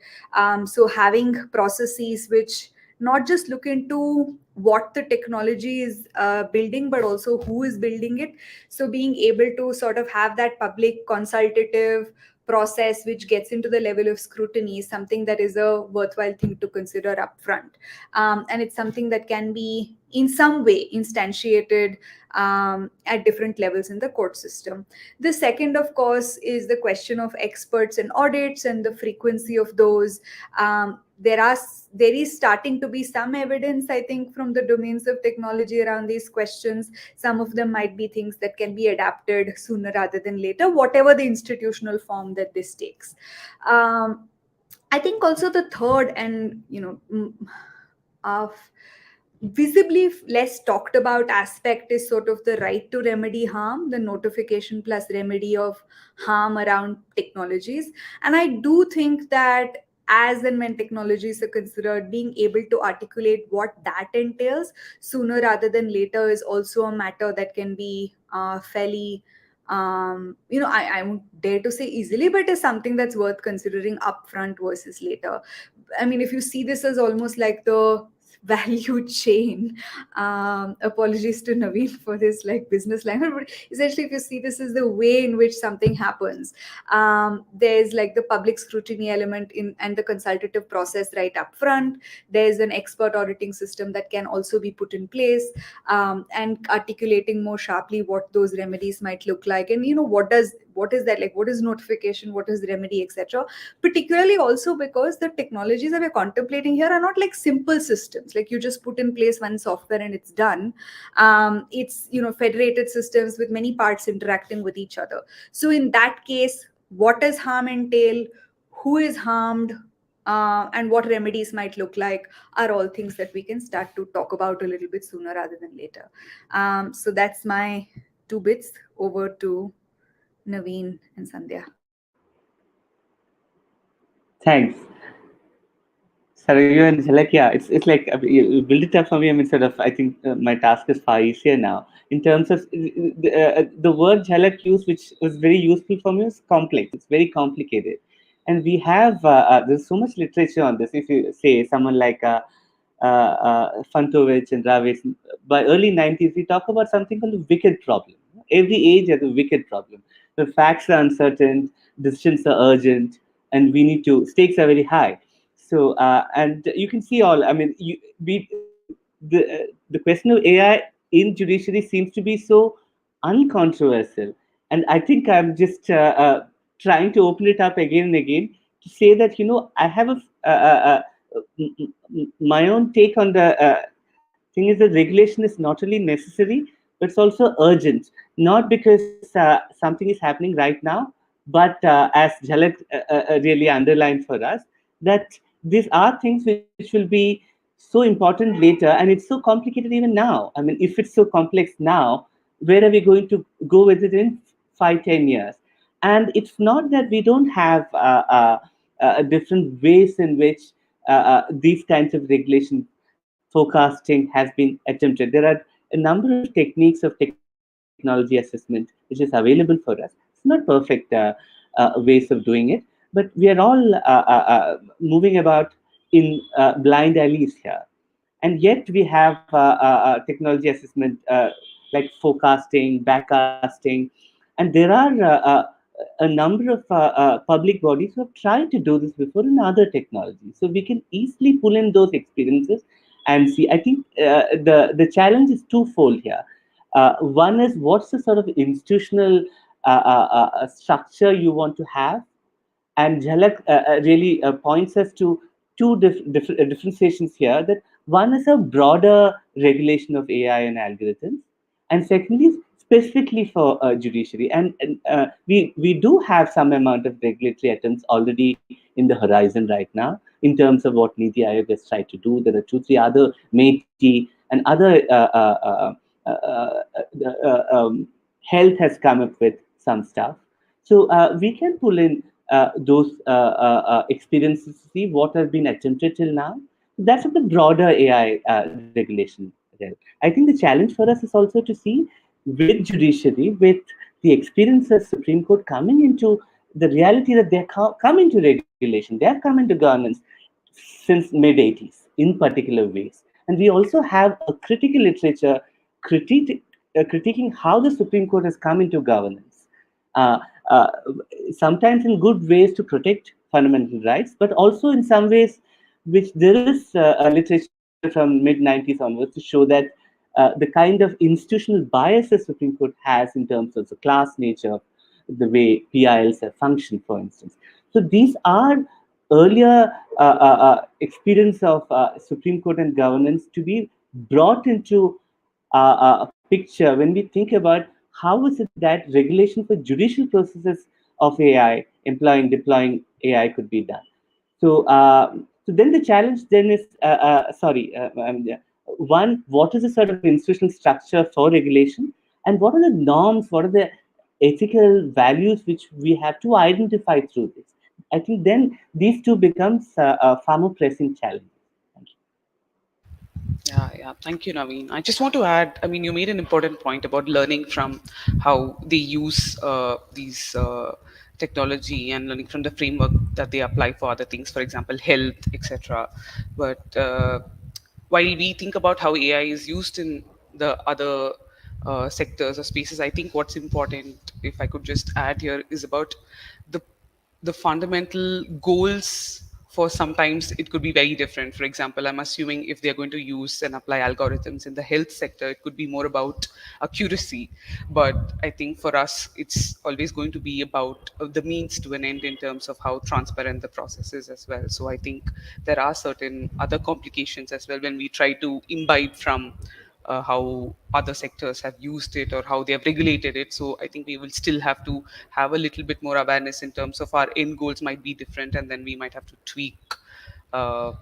So, having processes which not just look into what the technology is building, but also who is building it. So, being able to sort of have that public consultative process which gets into the level of scrutiny is something that is a worthwhile thing to consider upfront. And it's something that can be in some way instantiated at different levels in the court system. The second, of course, is the question of experts and audits and the frequency of those. There is starting to be some evidence, I think, from the domains of technology around these questions. Some of them might be things that can be adapted sooner rather than later, whatever the institutional form that this takes. I think also the third, and of visibly less talked about aspect, is sort of the right to remedy harm, the notification plus remedy of harm around technologies. And I do think that as and when technologies are considered, being able to articulate what that entails sooner rather than later is also a matter that can be fairly, I won't dare to say easily, but is something that's worth considering upfront versus later. I mean, if you see this as almost like the value chain. Apologies to Naveen for this like business language, but essentially, if you see, this is the way in which something happens. There's like the public scrutiny element in and the consultative process right up front. There's an expert auditing system that can also be put in place, and articulating more sharply what those remedies might look like, and what is that, like what is notification, what is remedy, etc. Particularly also because the technologies that we're contemplating here are not like simple systems, like you just put in place one software and it's done. It's federated systems with many parts interacting with each other. So in that case, what does harm entail, who is harmed, and what remedies might look like, are all things that we can start to talk about a little bit sooner rather than later. So that's my two bits. Over to Naveen and Sandhya.
Thanks. Sarayu and Jhalak, yeah, it's like you build it up for me. I mean, sort of, I think my task is far easier now. In terms of the word Jhalak used, which was very useful for me, is complex. It's very complicated. And we have, there's so much literature on this. If you say someone like Fantovich and Ravis, by early 90s, we talk about something called the wicked problem. Every age has a wicked problem. The facts are uncertain, decisions are urgent, and we need to, stakes are very high. So, and you can see all, I mean, the question of AI in judiciary seems to be so uncontroversial. And I think I'm just trying to open it up again and again to say that, I have my own take on the thing is that regulation is not only necessary, but it's also urgent. Not because something is happening right now, but as Jhalak really underlined for us, that these are things which will be so important later, and it's so complicated even now. I mean, if it's so complex now, where are we going to go with it in 5, 10 years? And it's not that we don't have different ways in which these kinds of regulation forecasting has been attempted. There are a number of techniques of technology assessment which is available for us. It's not perfect ways of doing it, but we are all moving about in blind alleys here. And yet we have technology assessment like forecasting, backcasting, and there are a number of public bodies who have tried to do this before in other technologies. So we can easily pull in those experiences and see. I think the challenge is twofold here. One is, what's the sort of institutional structure you want to have, and Jhalak really points us to two differentiations here. That one is a broader regulation of AI and algorithms, and secondly, specifically for judiciary. And we do have some amount of regulatory attempts already in the horizon right now in terms of what Niti Aayog has tried to do. There are 2, 3 other METI and other health has come up with some stuff. So we can pull in those experiences to see what has been attempted till now. That's what the broader AI regulation is. I think the challenge for us is also to see with judiciary, with the experience of Supreme Court coming into the reality that they come into regulation, they have come into governance since mid 80s in particular ways. And we also have a critical literature critiquing how the Supreme Court has come into governance. Uh, uh, Sometimes in good ways to protect fundamental rights, but also in some ways, which there is a literature from mid 90s onwards to show that the kind of institutional biases Supreme Court has in terms of the class nature of the way PILs have functioned, for instance. So these are earlier experience of Supreme Court and governance to be brought into a picture when we think about how is it that regulation for judicial processes of AI, employing, deploying AI could be done. So, so then the challenge then is, one, what is the sort of institutional structure for regulation, and what are the norms, what are the ethical values which we have to identify through this? I think then these two becomes a far more pressing challenge. Thank you.
Yeah, yeah. Thank you, Naveen. I just want to add, I mean, you made an important point about learning from how they use these technology and learning from the framework that they apply for other things, for example, health, etc. But while we think about how AI is used in the other sectors or spaces, I think what's important, if I could just add here, is about the fundamental goals. For sometimes it could be very different. For example, I'm assuming if they're going to use and apply algorithms in the health sector, it could be more about accuracy. But I think for us, it's always going to be about the means to an end in terms of how transparent the process is as well. So I think there are certain other complications as well when we try to imbibe from how other sectors have used it or how they have regulated it. So I think we will still have to have a little bit more awareness in terms of our end goals might be different, and then we might have to tweak uh,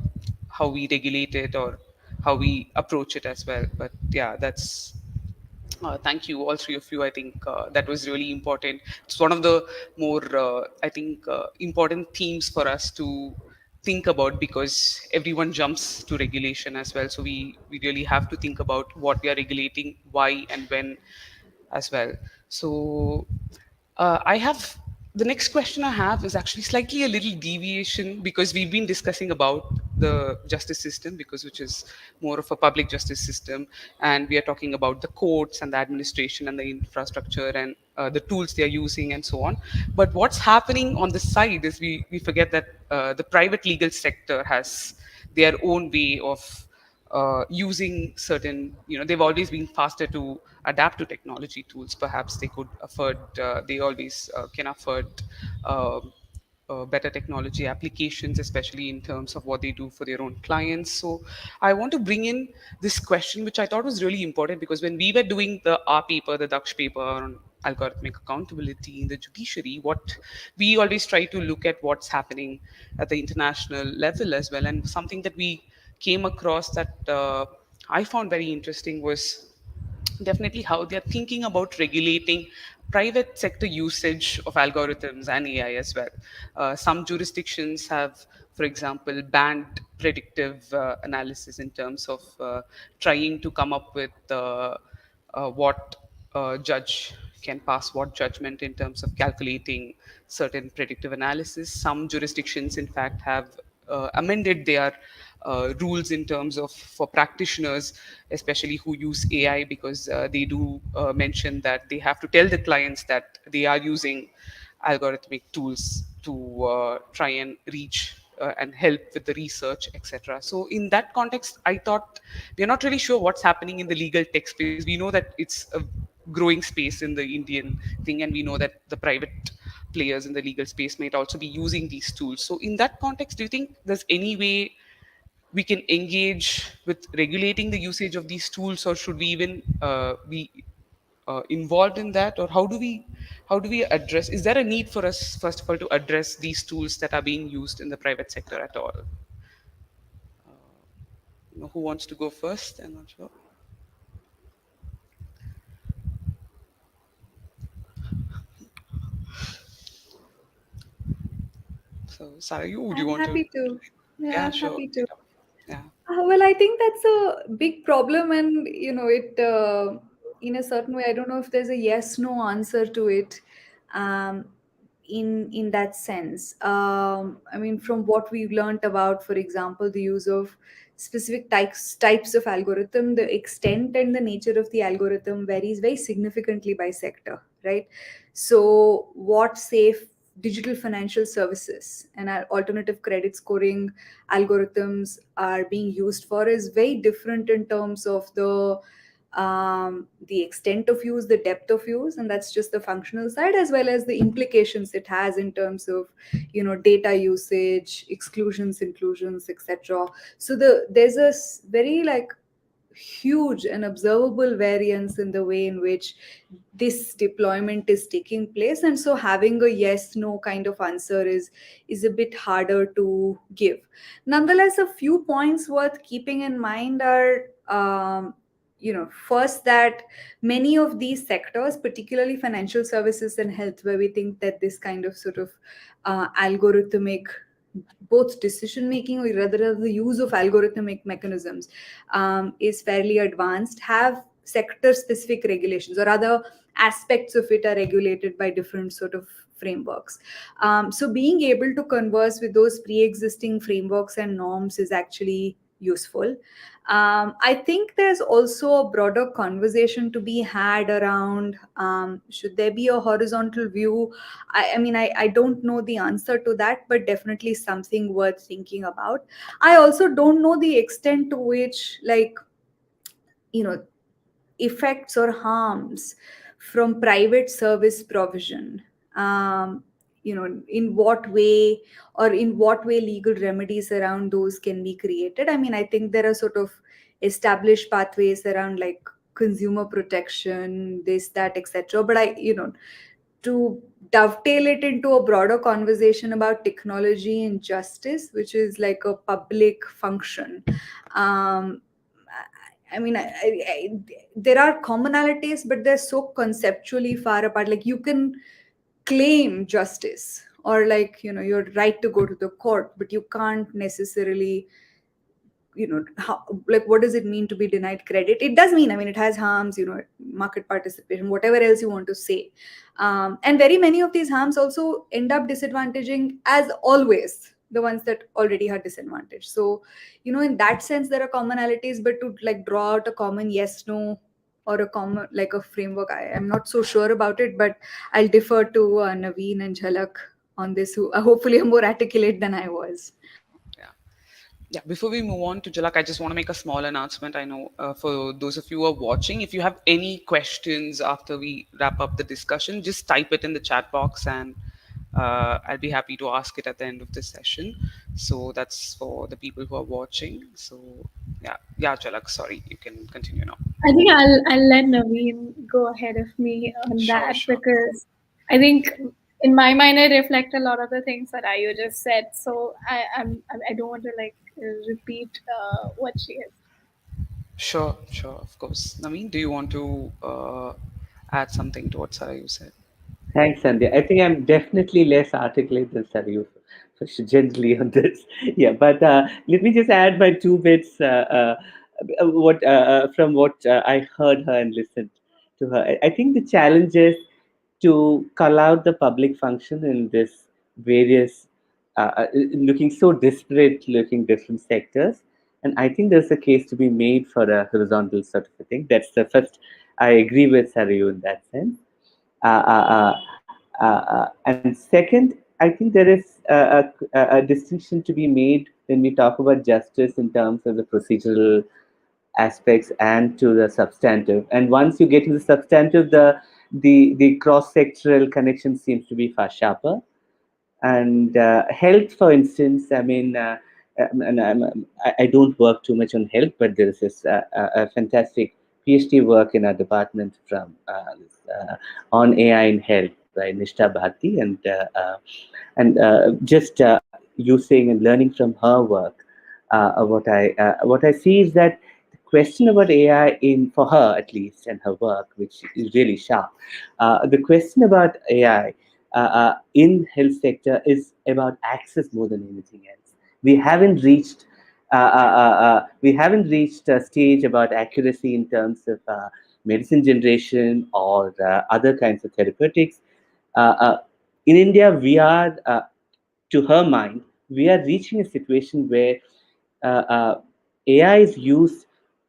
how we regulate it or how we approach it as well. But yeah, that's thank you, all three of you. I think that was really important. It's one of the more, I think, important themes for us to think about because everyone jumps to regulation as well. So we really have to think about what we are regulating, why, and when as well. So I have the next question I have is actually slightly a little deviation because we've been discussing about the justice system because which is more of a public justice system, and we are talking about the courts and the administration and the infrastructure and the tools they are using and so on. But what's happening on the side is we forget that the private legal sector has their own way of using certain, they've always been faster to adapt to technology tools. Perhaps they could afford, they always can afford uh, better technology applications, especially in terms of what they do for their own clients. So I want to bring in this question, which I thought was really important because when we were doing our paper, the DAKSH paper on algorithmic accountability in the judiciary, what we always try to look at what's happening at the international level as well. And something that we came across that I found very interesting was definitely how they're thinking about regulating private sector usage of algorithms and AI as well. Some jurisdictions have, for example, banned predictive analysis in terms of trying to come up with what judge can pass what judgment in terms of calculating certain predictive analysis. Some jurisdictions, in fact, have amended their rules in terms of for practitioners, especially who use AI, because they do mention that they have to tell the clients that they are using algorithmic tools to try and reach and help with the research, etc. So in that context, I thought we're not really sure what's happening in the legal tech space. We know that it's a growing space in the Indian thing, and we know that the private players in the legal space might also be using these tools. So in that context, do you think there's any way we can engage with regulating the usage of these tools, or should we even be involved in that, or how do we address? Is there a need for us, first of all, to address these tools that are being used in the private sector at all? Who wants to go first? I'm not sure. So, Sarayu, would you
I'm
want to?
happy to. Yeah,
Yeah,
I'm
sure.
happy to.
Take it up. Yeah.
Well, I think that's a big problem, and it in a certain way. I don't know if there's a yes/no answer to it, um, in that sense. I mean, from what we've learned about, for example, the use of specific types of algorithm, the extent and the nature of the algorithm varies very significantly by sector, right? So, what safe digital financial services and alternative credit scoring algorithms are being used for is very different in terms of the extent of use, the depth of use, and that's just the functional side, as well as the implications it has in terms of data usage, exclusions, inclusions, etc. So there's a very like huge and observable variance in the way in which this deployment is taking place, and so having a yes no kind of answer is a bit harder to give. Nonetheless, a few points worth keeping in mind are first, that many of these sectors, particularly financial services and health, where we think that this kind of sort of algorithmic both decision making, or rather the use of algorithmic mechanisms, is fairly advanced, have sector specific regulations, or other aspects of it are regulated by different sort of frameworks. So being able to converse with those pre-existing frameworks and norms is actually useful. I think there's also a broader conversation to be had around should there be a horizontal view. I mean, I don't know the answer to that, but definitely something worth thinking about. I also don't know the extent to which, like, you know, effects or harms from private service provision, in what way, or in what way legal remedies around those can be created. I mean, I think there are sort of established pathways around, like, consumer protection, this, that, etc. But to dovetail it into a broader conversation about technology and justice, which is like a public function. um, there are commonalities, but they're so conceptually far apart. Like, you can claim justice, or, like, your right to go to the court, but you can't necessarily, like, what does it mean to be denied credit? It does mean, I mean, it has harms, market participation, whatever else you want to say. And very many of these harms also end up disadvantaging, as always, the ones that already had disadvantage. So, in that sense, there are commonalities, but to, like, draw out a common yes no, or a common, like, a framework, I am not so sure about it. But I'll defer to Naveen and Jhalak on this, who hopefully are more articulate than I was.
Yeah. Yeah, before we move on to Jalak, I just want to make a small announcement. I know for those of you who are watching, if you have any questions after we wrap up the discussion, just type it in the chat box, and I'll be happy to ask it at the end of the session. So that's for the people who are watching. So yeah, Jalak, sorry, you can continue now.
I think I'll let Naveen go ahead of me on
Sure,
that,
sure.
because I think in my mind I reflect a lot of the things that Ayu just said. So I don't want to, like, repeat what she has.
Sure, sure, of course. Naveen, do you want to add something to what Sarah you said?
Thanks, Sandhya. I think I'm definitely less articulate than Sarayu, so gently on this. Yeah, but let me just add my two bits what from what I heard her and listened to her. I think the challenge is to call out the public function in this various, looking so disparate, looking different sectors. And I think there's a case to be made for a horizontal sort of a thing. That's the first. I agree with Sarayu in that sense. And second, I think there is a distinction to be made when we talk about justice in terms of the procedural aspects and to the substantive. And once you get to the substantive, the cross-sectoral connection seems to be far sharper. And health, for instance, I mean, and I don't work too much on health, but there is this a fantastic PhD work in our department from on AI in health by Nishta Bhati, and just using and learning from her work. What I see is that the question about AI, in for her at least, and her work, which is really sharp. The question about AI in health sector is about access more than anything else. We haven't reached a stage about accuracy in terms of medicine generation or other kinds of therapeutics. Uh, uh, in India, we are, to her mind, we are reaching a situation where AI is used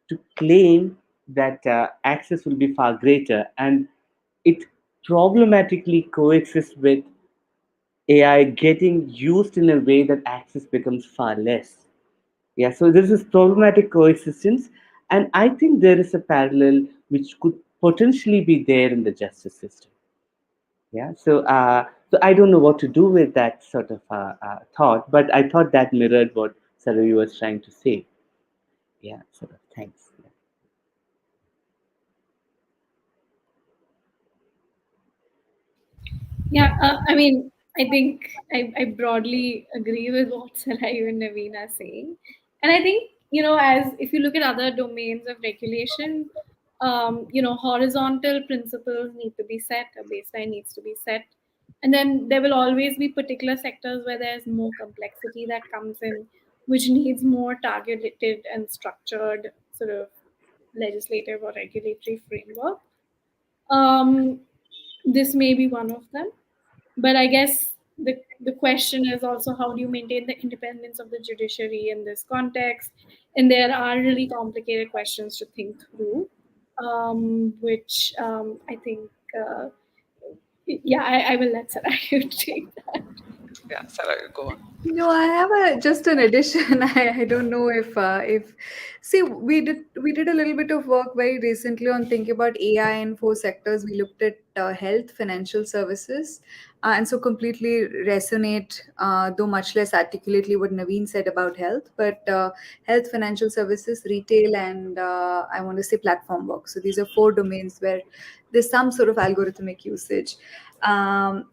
to claim that access will be far greater, and it problematically coexists with AI getting used in a way that access becomes far less. Yeah, so this is problematic coexistence, and I think there is a parallel which could potentially be there in the justice system. Yeah, so I don't know what to do with that sort of thought, but I thought that mirrored what Sarayu was trying to say. Yeah, sort of. Thanks. Yeah.
Yeah, I mean, I think I broadly agree with what Sarayu and Naveen are saying. And I think, as if you look at other domains of regulation, horizontal principles need to be set, a baseline needs to be set. And then there will always be particular sectors where there's more complexity that comes in, which needs more targeted and structured sort of legislative or regulatory framework. Um, this may be one of them, but I guess the question is also, how do you maintain the independence of the judiciary in this context? And there are really complicated questions to think through, which I think, yeah, I will let Sarayu take that.
Yeah, Sarayu, go on.
No, I have just an addition. I don't know if see, we did a little bit of work very recently on thinking about AI in four sectors. We looked at health, financial services, and so completely resonate, though much less articulately, what Naveen said about health. But health, financial services, retail, and I want to say platform work. So these are four domains where there's some sort of algorithmic usage. And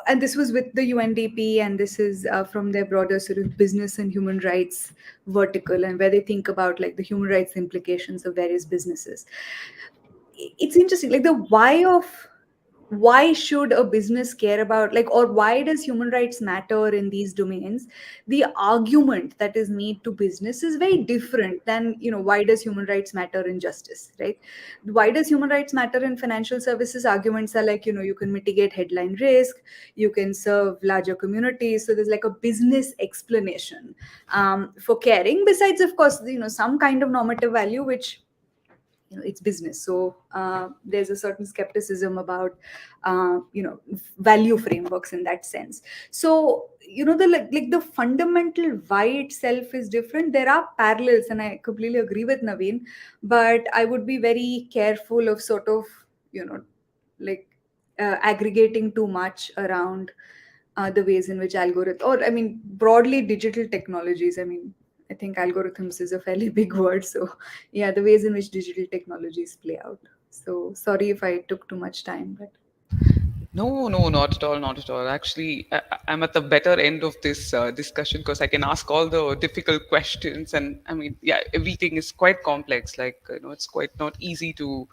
and this was with the UNDP, and this is from their broader sort of business and human rights vertical, and where they think about like the human rights implications of various businesses. It's interesting, like the why should a business care about, like, or why does human rights matter in these domains? The argument that is made to business is very different than, why does human rights matter in justice, right? Why does human rights matter in financial services? Arguments are like, you can mitigate headline risk, you can serve larger communities. So there's like a business explanation for caring, besides of course, some kind of normative value, which it's business. So there's a certain skepticism about value frameworks in that sense. So the like the fundamental why itself is different. There are parallels, and I completely agree with Naveen, but I would be very careful of sort of like aggregating too much around the ways in which algorithm, or I mean broadly digital technologies. I mean, I think algorithms is a fairly big word. So yeah, the ways in which digital technologies play out. So sorry if I took too much time, but
No, no, not at all, not at all. Actually, I'm at the better end of this discussion because I can ask all the difficult questions, and I mean, yeah, everything is quite complex. Like, it's quite not easy to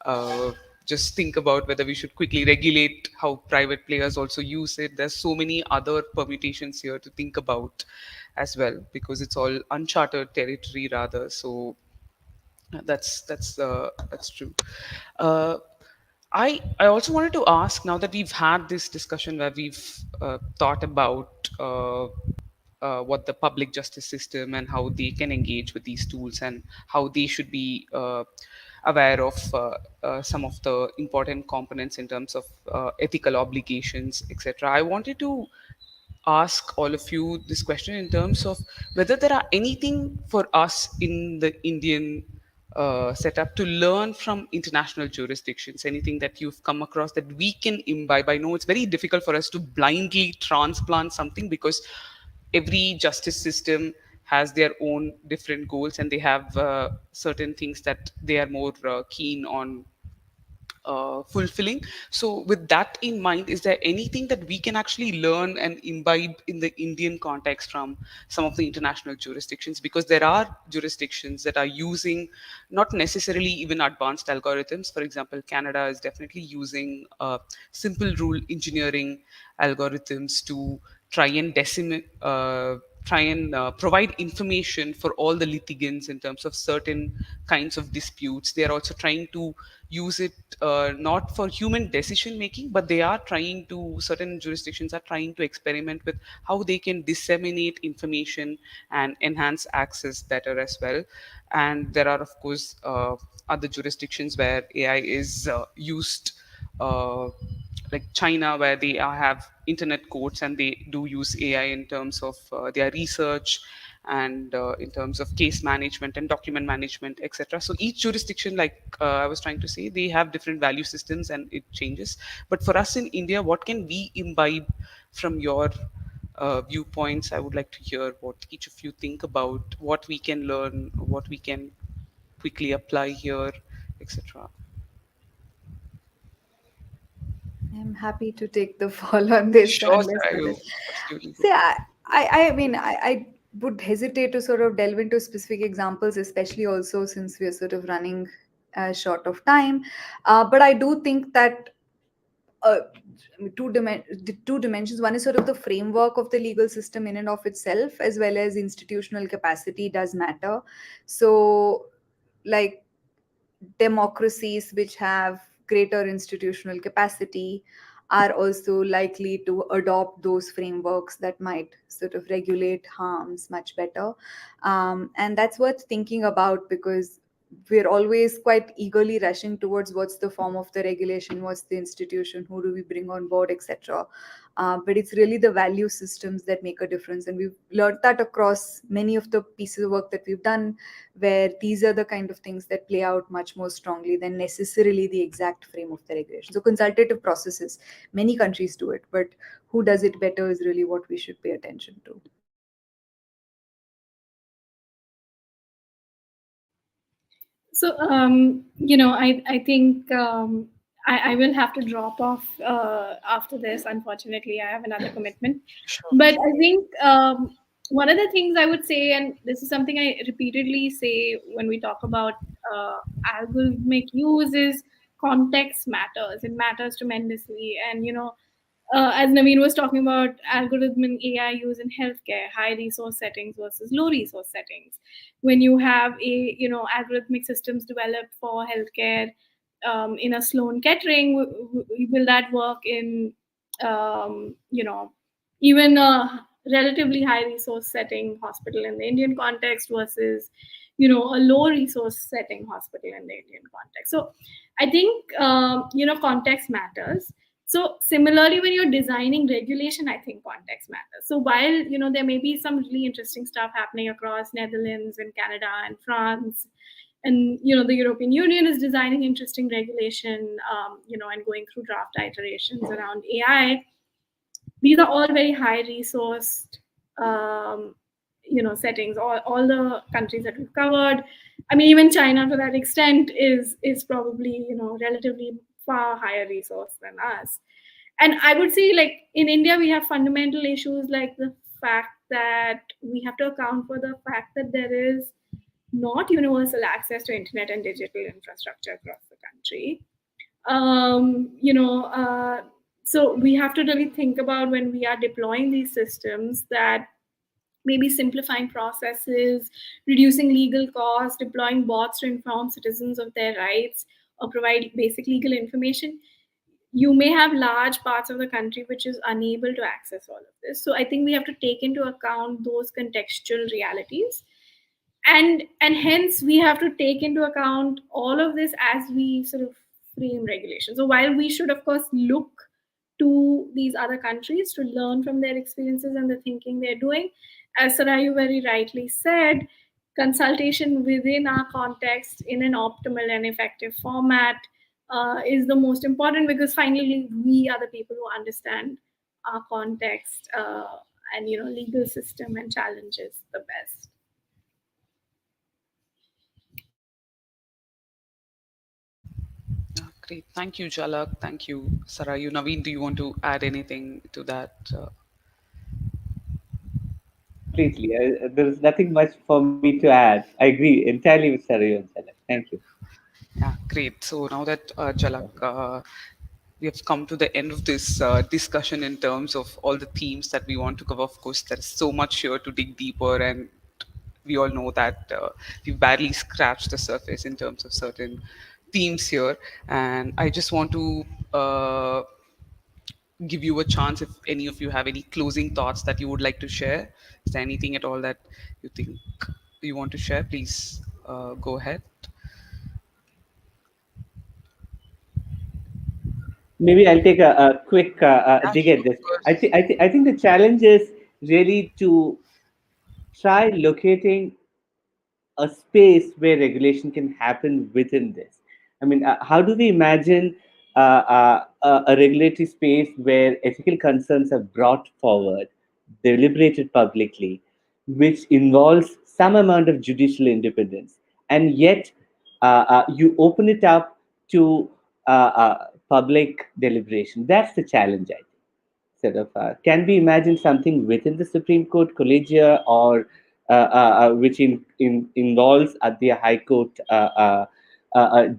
uh, just think about whether we should quickly regulate how private players also use it. There's so many other permutations here to think about as well, because it's all uncharted territory rather. So that's true. Uh, I also wanted to ask, now that we've had this discussion where we've thought about what the public justice system and how they can engage with these tools and how they should be aware of some of the important components in terms of ethical obligations, etc. I wanted to ask all of you this question in terms of whether there are anything for us in the Indian setup to learn from international jurisdictions, anything that you've come across that we can imbibe. I know it's very difficult for us to blindly transplant something because every justice system has their own different goals and they have certain things that they are more keen on fulfilling. So, with that in mind, is there anything that we can actually learn and imbibe in the Indian context from some of the international jurisdictions? Because there are jurisdictions that are using not necessarily even advanced algorithms. For example, Canada is definitely using simple rule engineering algorithms to try and decimate. Try and provide information for all the litigants in terms of certain kinds of disputes. They are also trying to use it not for human decision making, but they are trying to, certain jurisdictions are trying to experiment with how they can disseminate information and enhance access better as well. And there are, of course, other jurisdictions where AI is used. Like China, where they have internet courts and they do use AI in terms of their research and in terms of case management and document management, etc. So each jurisdiction, like I was trying to say, they have different value systems and it changes. But for us in India, what can we imbibe from your viewpoints? I would like to hear what each of you think about what we can learn, what we can quickly apply here, etc.
I'm happy to take the fall on this
Sure,
unless
Sarayu.
others.
Absolutely. Go.
See, I mean, I would hesitate to sort of delve into specific examples, especially also since we are sort of running short of time. But I do think that uh, the two dimensions. One is sort of the framework of the legal system in and of itself, as well as institutional capacity does matter. So, like democracies which have greater institutional capacity are also likely to adopt those frameworks that might sort of regulate harms much better. And that's worth thinking about, because we're always quite eagerly rushing towards what's the form of the regulation, what's the institution, who do we bring on board, etc. But it's really the value systems that make a difference. And we've learned that across many of the pieces of work that we've done, where these are the kind of things that play out much more strongly than necessarily the exact frame of the regulation. So, consultative processes, many countries do it, but who does it better is really what we should pay attention to.
So, I think I will have to drop off after this. Unfortunately, I have another commitment.
Sure.
But I think one of the things I would say, and this is something I repeatedly say when we talk about algorithmic use, is context matters. It matters tremendously. And, as Naveen was talking about algorithmic AI use in healthcare, high resource settings versus low resource settings. When you have algorithmic systems developed for healthcare in a Sloan Kettering, will that work in, even a relatively high resource setting hospital in the Indian context versus, a low resource setting hospital in the Indian context? So I think, context matters. So similarly, when you're designing regulation, I think context matters. So while there may be some really interesting stuff happening across Netherlands and Canada and France, and the European Union is designing interesting regulation, and going through draft iterations around AI. These are all very high resourced, settings. All the countries that we've covered, I mean, even China to that extent is probably relatively far higher resource than us. And I would say, like, in India, we have fundamental issues like the fact that we have to account for the fact that there is not universal access to internet and digital infrastructure across the country. So we have to really think about, when we are deploying these systems, that maybe simplifying processes, reducing legal costs, deploying bots to inform citizens of their rights or provide basic legal information. You may have large parts of the country which is unable to access all of this. So I think we have to take into account those contextual realities, and hence we have to take into account all of this as we sort of frame regulation. So while we should of course look to these other countries to learn from their experiences and the thinking they're doing, as Sarayu very rightly said, consultation within our context in an optimal and effective format is the most important, because finally we are the people who understand our context and legal system and challenges the best.
Great. Thank you, Jhalak. Thank you, Sarayu. Naveen, do you want to add anything to that?
Completely. There's nothing much for me to add. I agree entirely with Sarayu and Jhalak. Thank you.
Yeah, great. So now that Jhalak, we have come to the end of this discussion in terms of all the themes that we want to cover. Of course, there's so much here to dig deeper, and we all know that we've barely scratched the surface in terms of certain themes here. And I just want to give you a chance if any of you have any closing thoughts that you would like to share. Is there anything at all that you think you want to share? Please go ahead.
Maybe I'll take a quick
Yeah,
dig
sure,
at
of
this.
course.
I think the challenge is really to try locating a space where regulation can happen within this. I mean, how do we imagine a regulatory space where ethical concerns are brought forward, deliberated publicly, which involves some amount of judicial independence, and yet you open it up to public deliberation? That's the challenge, I think. Sort of, can we imagine something within the Supreme Court collegia, or which involves at the High Court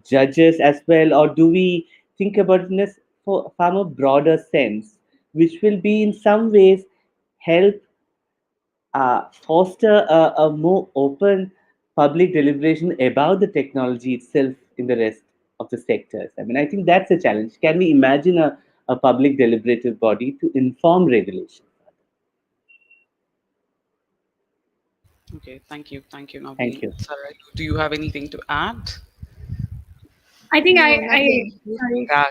judges as well, or do we think about it in a far more broader sense, which will be in some ways help foster a more open public deliberation about the technology itself in the rest of the sectors? I mean, I think that's a challenge. Can we imagine a public deliberative body to inform regulation.
Okay, thank you,
Thank
Naveen.
you.
Sarayu, do you have anything to add?
I think
No,
I
nothing.
sorry.
Yeah,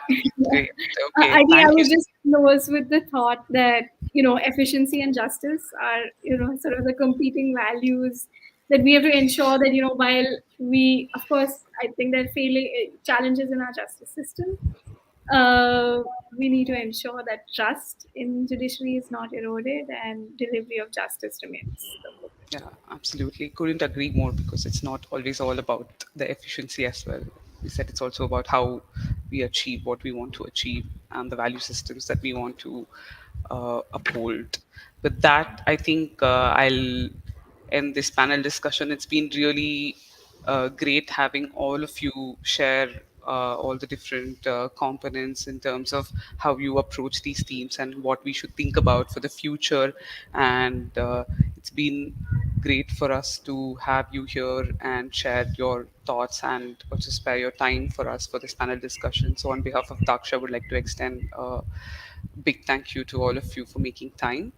great. Okay,
I think I
thank you.
would just close with the thought that efficiency and justice are sort of the competing values that we have to ensure that while we, of course, I think there are failing challenges in our justice system. We need to ensure that trust in judiciary is not eroded and delivery of justice remains the focus.
Yeah, absolutely. Couldn't agree more because it's not always all about the efficiency as well. We said it's also about how we achieve what we want to achieve and the value systems that we want to uphold. With that, I think I'll end this panel discussion. It's been really great having all of you share all the different components in terms of how you approach these themes and what we should think about for the future. And it's been great for us to have you here and share your thoughts and also spare your time for us for this panel discussion. So, on behalf of DAKSH, I would like to extend a big thank you to all of you for making time.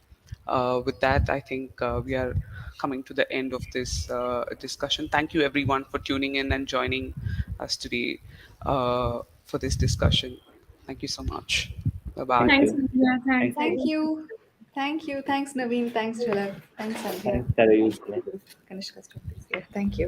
With that, I think we are coming to the end of this discussion. Thank you, everyone, for tuning in and joining us today for this discussion. Thank you so much. Bye
Thank
bye.
Thanks,
you.
Sandhya. Thanks,
Thank you.
Thank
everyone.
you. Thank you. Thanks, Naveen. Thanks, Jhalak. Thanks, Sandhya.
Thanks, Sarayu.
Kanishka, stop this. Yeah, thank you.